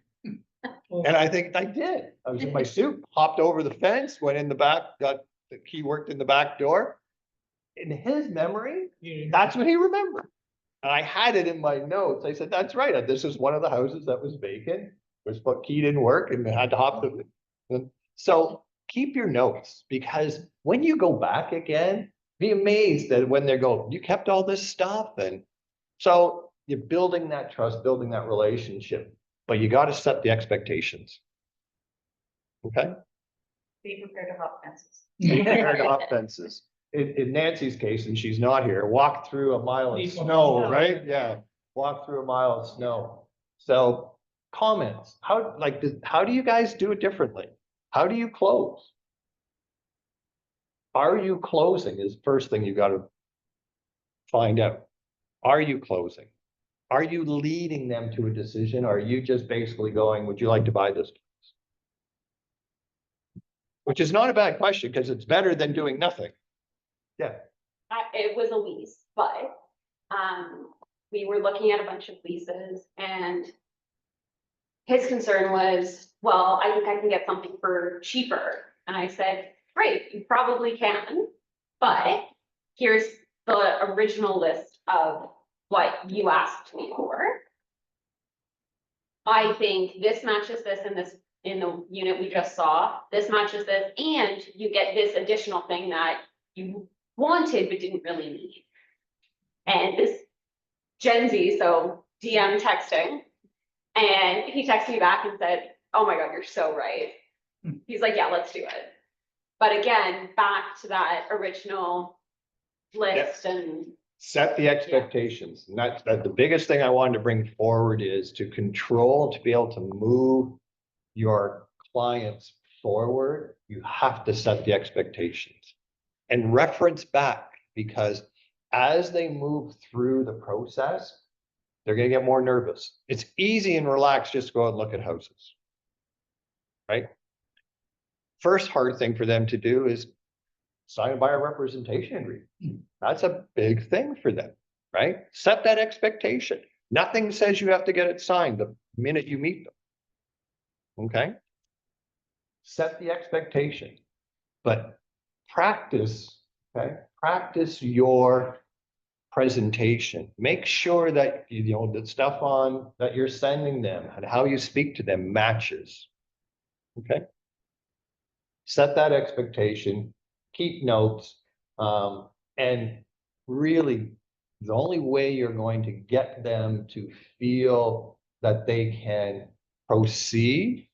Oh. And I think I did. I was in my suit, hopped over the fence, went in the back, got the key, worked in the back door. In his memory, that's what he remembered. And I had it in my notes. I said, that's right. This is one of the houses that was vacant. was what key didn't work and they had to hop the. So keep your notes, because when you go back again, be amazed that when they go, you kept all this stuff, and so you're building that trust, building that relationship, but you got to set the expectations. Okay? Be prepared to hop fences. Compared to offenses. In Nancy's case, and she's not here, walk through a mile of Leap on snow, snow. right? Yeah, walk through a mile of snow. So comments, how do you guys do it differently? How do you close? Are you closing is the first thing you gotta find out. Are you closing? Are you leading them to a decision? Or are you just basically going, would you like to buy this? Which is not a bad question, because it's better than doing nothing. Yeah, It was a lease, but, we were looking at a bunch of leases and his concern was, well, I think I can get something for cheaper. And I said, great, you probably can, but here's the original list of what you asked me for. I think this matches this in this, in the unit we just saw, this matches this, and you get this additional thing that you wanted but didn't really need. And this Gen Z, so DM texting, and he texted me back and said, oh my God, you're so right. He's like, yeah, let's do it. But again, back to that original list and set the expectations. And that's the biggest thing I wanted to bring forward, is to control, to be able to move your clients forward. You have to set the expectations and reference back, because as they move through the process, they're gonna get more nervous. It's easy and relaxed just to go out and look at houses. Right? First hard thing for them to do is sign a buyer representation agreement. That's a big thing for them, right? Set that expectation. Nothing says you have to get it signed the minute you meet them. Okay? Set the expectation, but practice, okay? Practice your presentation. Make sure that, you know, the stuff on that you're sending them and how you speak to them matches. Okay? Set that expectation, keep notes, and really the only way you're going to get them to feel that they can proceed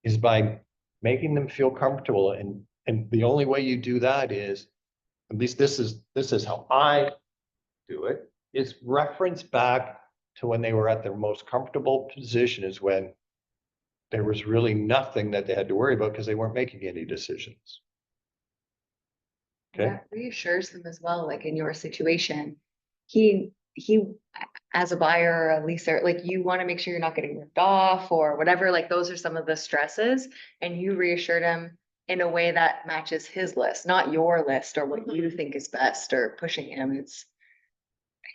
is by making them feel comfortable. And the only way you do that is, at least this is how I do it, is reference back to when they were at their most comfortable position, is when there was really nothing that they had to worry about because they weren't making any decisions. Okay. That reassures them as well, like in your situation, he, as a buyer or a leaser, like you want to make sure you're not getting ripped off or whatever, like those are some of the stresses. And you reassured him in a way that matches his list, not your list or what you think is best or pushing him. It's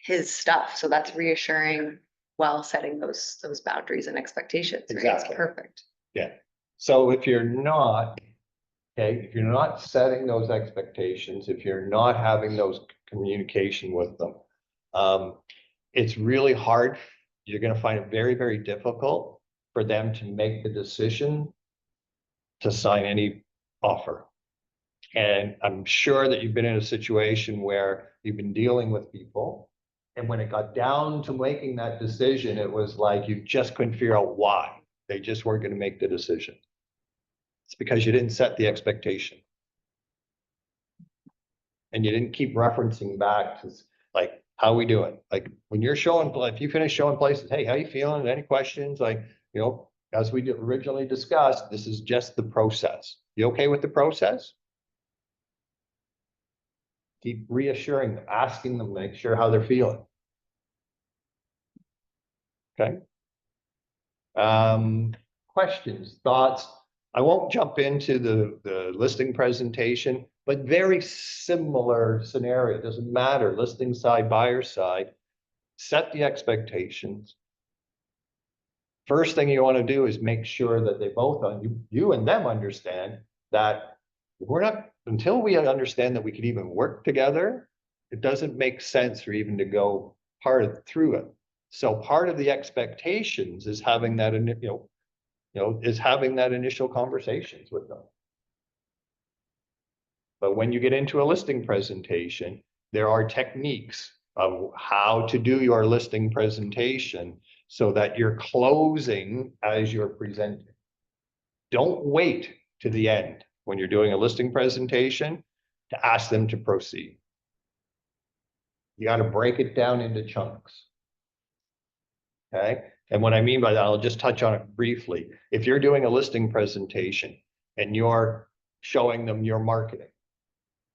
his stuff. So that's reassuring while setting those boundaries and expectations. Right? It's Exactly. perfect. Yeah. So if you're not, okay, if you're not setting those expectations, if you're not having those communication with them, it's really hard. You're going to find it very, very difficult for them to make the decision to sign any offer. And I'm sure that you've been in a situation where you've been dealing with people, and when it got down to making that decision, it was like you just couldn't figure out why. They just weren't going to make the decision. It's because you didn't set the expectation. And you didn't keep referencing back to, like, how we doing? Like when you're showing, if you finish showing places, hey, how you feeling? Any questions? Like, you know, as we originally discussed, this is just the process. You okay with the process? Keep reassuring them, asking them, make sure how they're feeling. Okay. Questions, thoughts? I won't jump into the listing presentation, but very similar scenario. It doesn't matter, listing side, buyer side. Set the expectations. First thing you want to do is make sure that they both, you and them, understand that we're not, until we understand that we can even work together, it doesn't make sense for even to go through it. So part of the expectations is having that, is having that initial conversations with them. But when you get into a listing presentation, there are techniques of how to do your listing presentation so that you're closing as you're presenting. Don't wait to the end when you're doing a listing presentation to ask them to proceed. You got to break it down into chunks. Okay, and what I mean by that, I'll just touch on it briefly. If you're doing a listing presentation and you're showing them your marketing,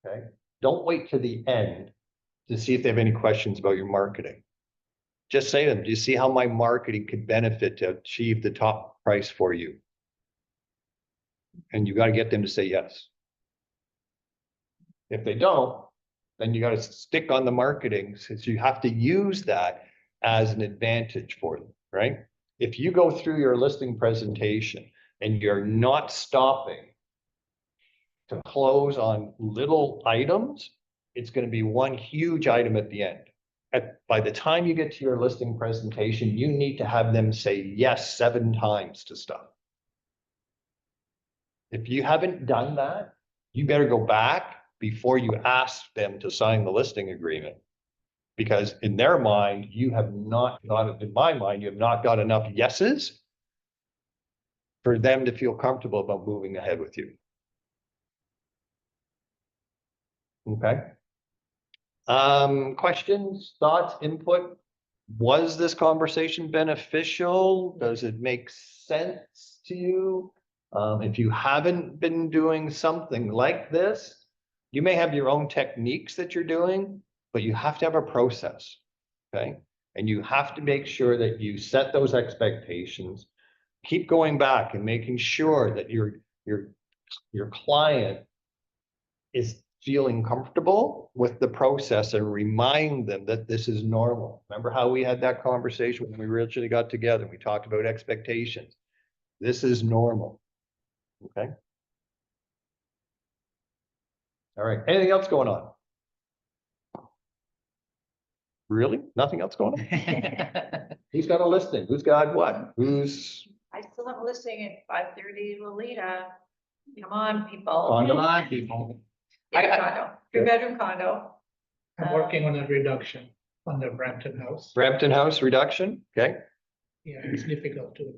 okay, don't wait to the end to see if they have any questions about your marketing. Just say to them, do you see how my marketing could benefit to achieve the top price for you? And you got to get them to say yes. If they don't, then you got to stick on the marketing, since you have to use that as an advantage for them, right? If you go through your listing presentation and you're not stopping to close on little items, it's going to be one huge item at the end. By the time you get to your listing presentation, you need to have them say yes 7 times to stuff. If you haven't done that, you better go back before you ask them to sign the listing agreement. Because in their mind, you have not got, in my mind, you have not got enough yeses for them to feel comfortable about moving ahead with you. Okay. Questions, thoughts, input? Was this conversation beneficial? Does it make sense to you? If you haven't been doing something like this, you may have your own techniques that you're doing, but you have to have a process, okay? And you have to make sure that you set those expectations, keep going back and making sure that your client is feeling comfortable with the process, and remind them that this is normal. Remember how we had that conversation when we originally got together and we talked about expectations? This is normal, okay? All right, anything else going on? Really? Nothing else going on? Who's got a listing? Who's got what? Who's I still have a listing at 530 Lolita. Come on, people. on the line, people? Yeah, condo, 2-bedroom condo. I'm working on a reduction on the Brampton house. Brampton House reduction, okay, Yeah, it's difficult to,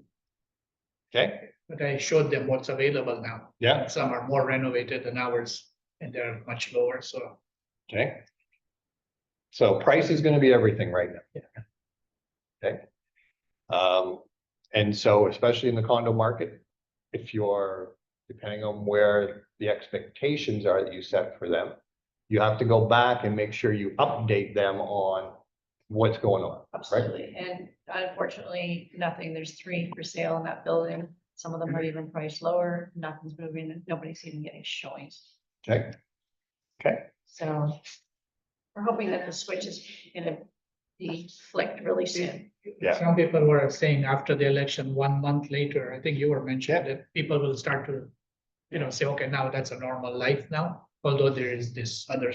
okay, but I showed them what's available now. yeah, Some are more renovated than ours and they're much lower, so. okay. So price is gonna be everything right now. Okay. And so especially in the condo market, if you're, depending on where the expectations are that you set for them, you have to go back and make sure you update them on what's going on, right? Absolutely, and unfortunately, nothing, there's 3 for sale in that building. Some of them are even priced lower, nothing's moving, and nobody's even getting showings. Okay. Okay, So we're hoping that the switch is gonna be flicked really soon. yeah, Some people were saying after the election, 1 month later, I think you were mentioning that people will start to, say, okay, now that's a normal life now, although there is this other.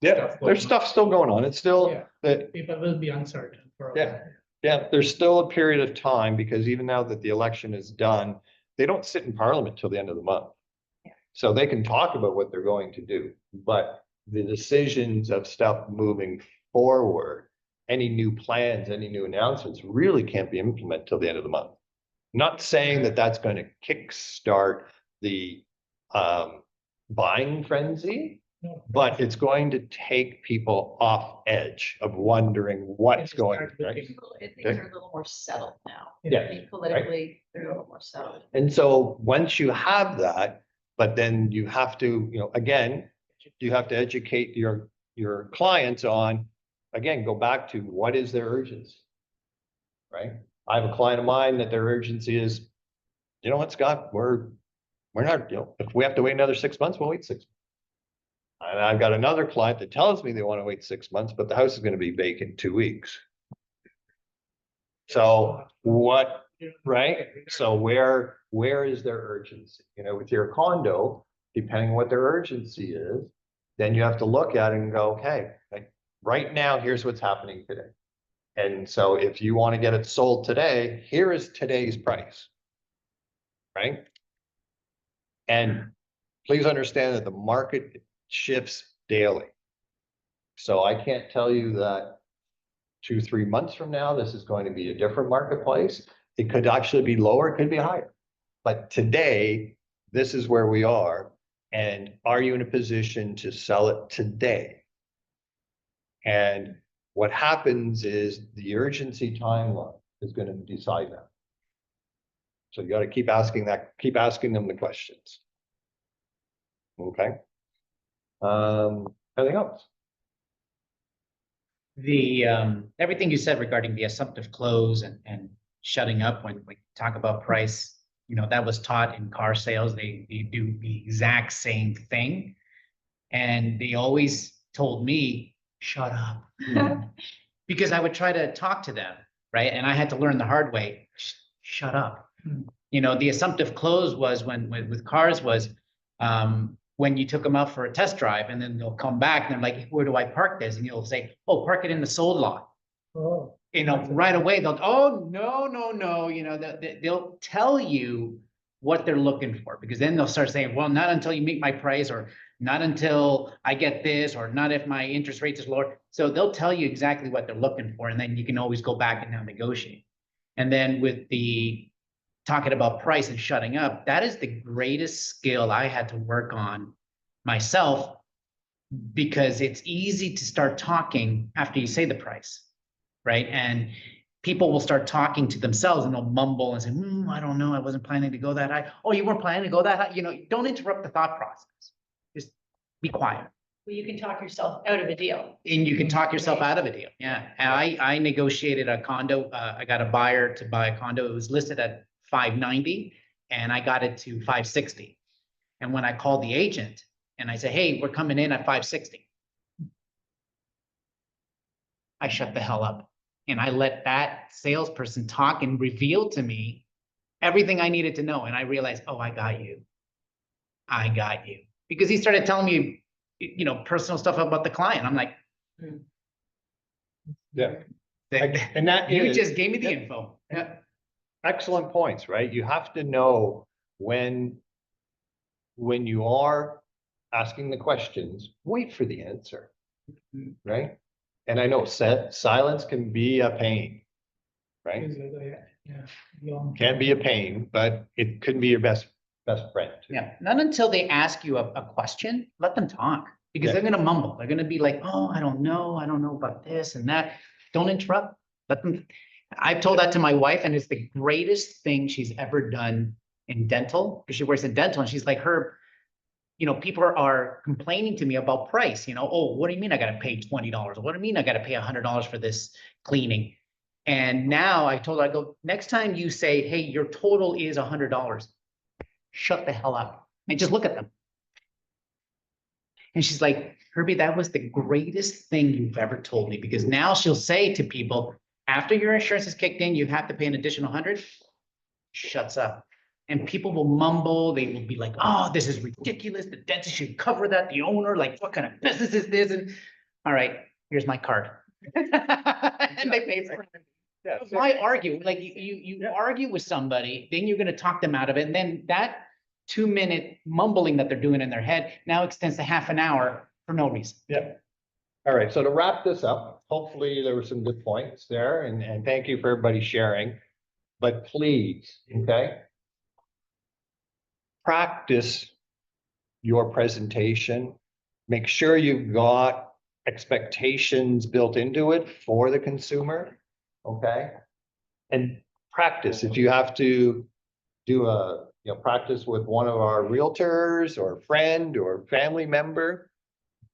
yeah, stuff going there's on. stuff still going on. It's still Yeah. that, People will be uncertain for a Yeah. while. yeah, there's still a period of time, because even now that the election is done, they don't sit in parliament till the end of the month. Yeah. So they can talk about what they're going to do, but the decisions of stuff moving forward, any new plans, any new announcements really can't be implemented till the end of the month. Not saying that that's going to kickstart the buying frenzy, No. but it's going to take people off edge of wondering what's People going, start right? looking- Things are a little more settled now. Yeah. I think politically, they're a little more settled. And so once you have that, but then you have to, again, you have to educate your clients on, again, go back to what is their urgency, right? I have a client of mine that their urgency is, you know what, Scott, we're not, if we have to wait another 6 months, we'll wait 6 months. And I've got another client that tells me they want to wait 6 months, but the house is going to be vacant 2 weeks. So what, right? So where is their urgency? With your condo, depending on what their urgency is, then you have to look at it and go, okay, like right now, here's what's happening today. And so if you want to get it sold today, here is today's price. Right? And please understand that the market shifts daily. So I can't tell you that 2-3 months from now, this is going to be a different marketplace. It could actually be lower, it could be higher. But today, this is where we are. And are you in a position to sell it today? And what happens is the urgency timeline is going to decide that. So you got to keep asking them the questions. Okay. Anything else? The everything you said regarding the assumptive close and shutting up when we talk about price, you know, that was taught in car sales. They do the exact same thing. And they always told me, shut up. Because I would try to talk to them, right? And I had to learn the hard way, shut up. You know, the assumptive close was when with cars was when you took them out for a test drive, and then they'll come back and they're like, where do I park this? And you'll say, oh, park it in the sold lot. Oh, You know, right away, they'll, oh, no, you know, they'll tell you what they're looking for, because then they'll start saying, well, not until you meet my price, or not until I get this, or not if my interest rate is lower. So they'll tell you exactly what they're looking for, and then you can always go back and now negotiate. And then with the talking about price and shutting up, that is the greatest skill I had to work on myself, because it's easy to start talking after you say the price, right? And people will start talking to themselves and they'll mumble and say, I don't know, I wasn't planning to go that high. Oh, you weren't planning to go that high? You know, don't interrupt the thought process. Just be quiet. Well, you can talk yourself out of a deal. And you can talk yourself out of a deal. Yeah. And I negotiated a condo. I got a buyer to buy a condo. It was listed at 590 and I got it to 560. And when I called the agent and I said, hey, we're coming in at 560. I shut the hell up and I let that salesperson talk and reveal to me everything I needed to know. And I realized, oh, I got you. Because he started telling me, you know, personal stuff about the client. I'm like, Yeah. And that you is just gave me the info. Yeah. excellent points, right? You have to know when you are asking the questions, wait for the answer, right? And I know silence can be a pain, right? yeah. Can be a pain, but it could be your best friend. Too. Yeah, not until they ask you a question, let them talk, because Yeah. they're gonna mumble. They're gonna be like, oh, I don't know about this and that. Don't interrupt. Let them. I've told that to my wife, and it's the greatest thing she's ever done in dental, because she works in dental, and she's like, Herb, you know, people are complaining to me about price, you know, oh, what do you mean I gotta pay $20? What do you mean I gotta pay $100 for this cleaning? And now I told her, I go, next time you say, hey, your total is $100, shut the hell up and just look at them. And she's like, Herbie, that was the greatest thing you've ever told me, because now she'll say to people, after your insurance is kicked in, you have to pay an additional 100. Shuts up. And people will mumble. They will be like, oh, this is ridiculous. The dentist should cover that. The owner, like, what kind of business is this? And all right, here's my card. And they pay for it. Yeah. Why argue? Like you argue with somebody, then you're going to talk them out of it. And then that 2-minute mumbling that they're doing in their head now extends to half an hour for no reason. Yeah. All right. So to wrap this up, hopefully there were some good points there, and thank you for everybody sharing. But please, okay, practice your presentation. Make sure you've got expectations built into it for the consumer. Okay. And practice. If you have to do practice with one of our realtors or friend or family member,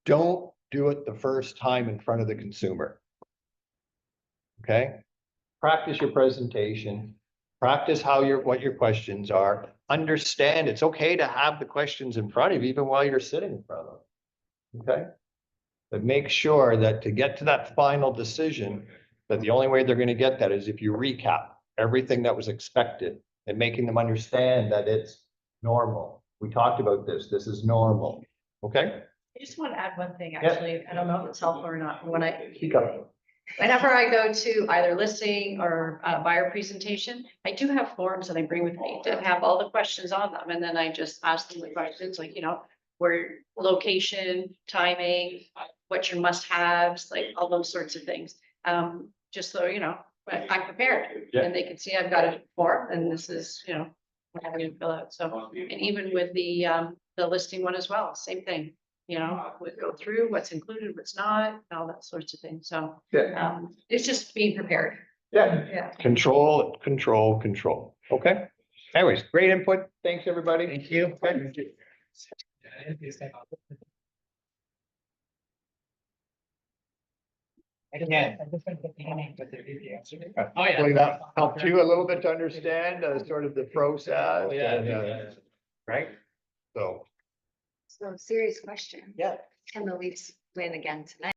don't do it the first time in front of the consumer. Okay. Practice your presentation. Practice what your questions are. Understand it's okay to have the questions in front of you even while you're sitting in front of them. Okay. But make sure that to get to that final decision, that the only way they're going to get that is if you recap everything that was expected and making them understand that it's normal. We talked about this. This is normal. Okay. I just want to add one thing, Yeah. actually. I don't know if it's helpful or not. When I, Keep going. Whenever I go to either listing or buyer presentation, I do have forms that I bring with me that have all the questions on them. And then I just ask them the questions like, where location, timing, what your must-haves, like all those sorts of things. Just so, but I'm prepared Yeah. and they can see I've got a form and this is, what I'm gonna fill out. So, and even with the listing one as well, same thing. We go through what's included, what's not, all that sorts of things. So, Yeah. it's just being prepared. Yeah, Yeah. control, control, control. Okay. Anyways, great input. Thanks, everybody. Thank you. Okay. Again. Oh, yeah. Hopefully that helped you a little bit to understand sort of the process. Oh, yeah. and, right? So. So serious question. Yeah. Can the Leafs win again tonight?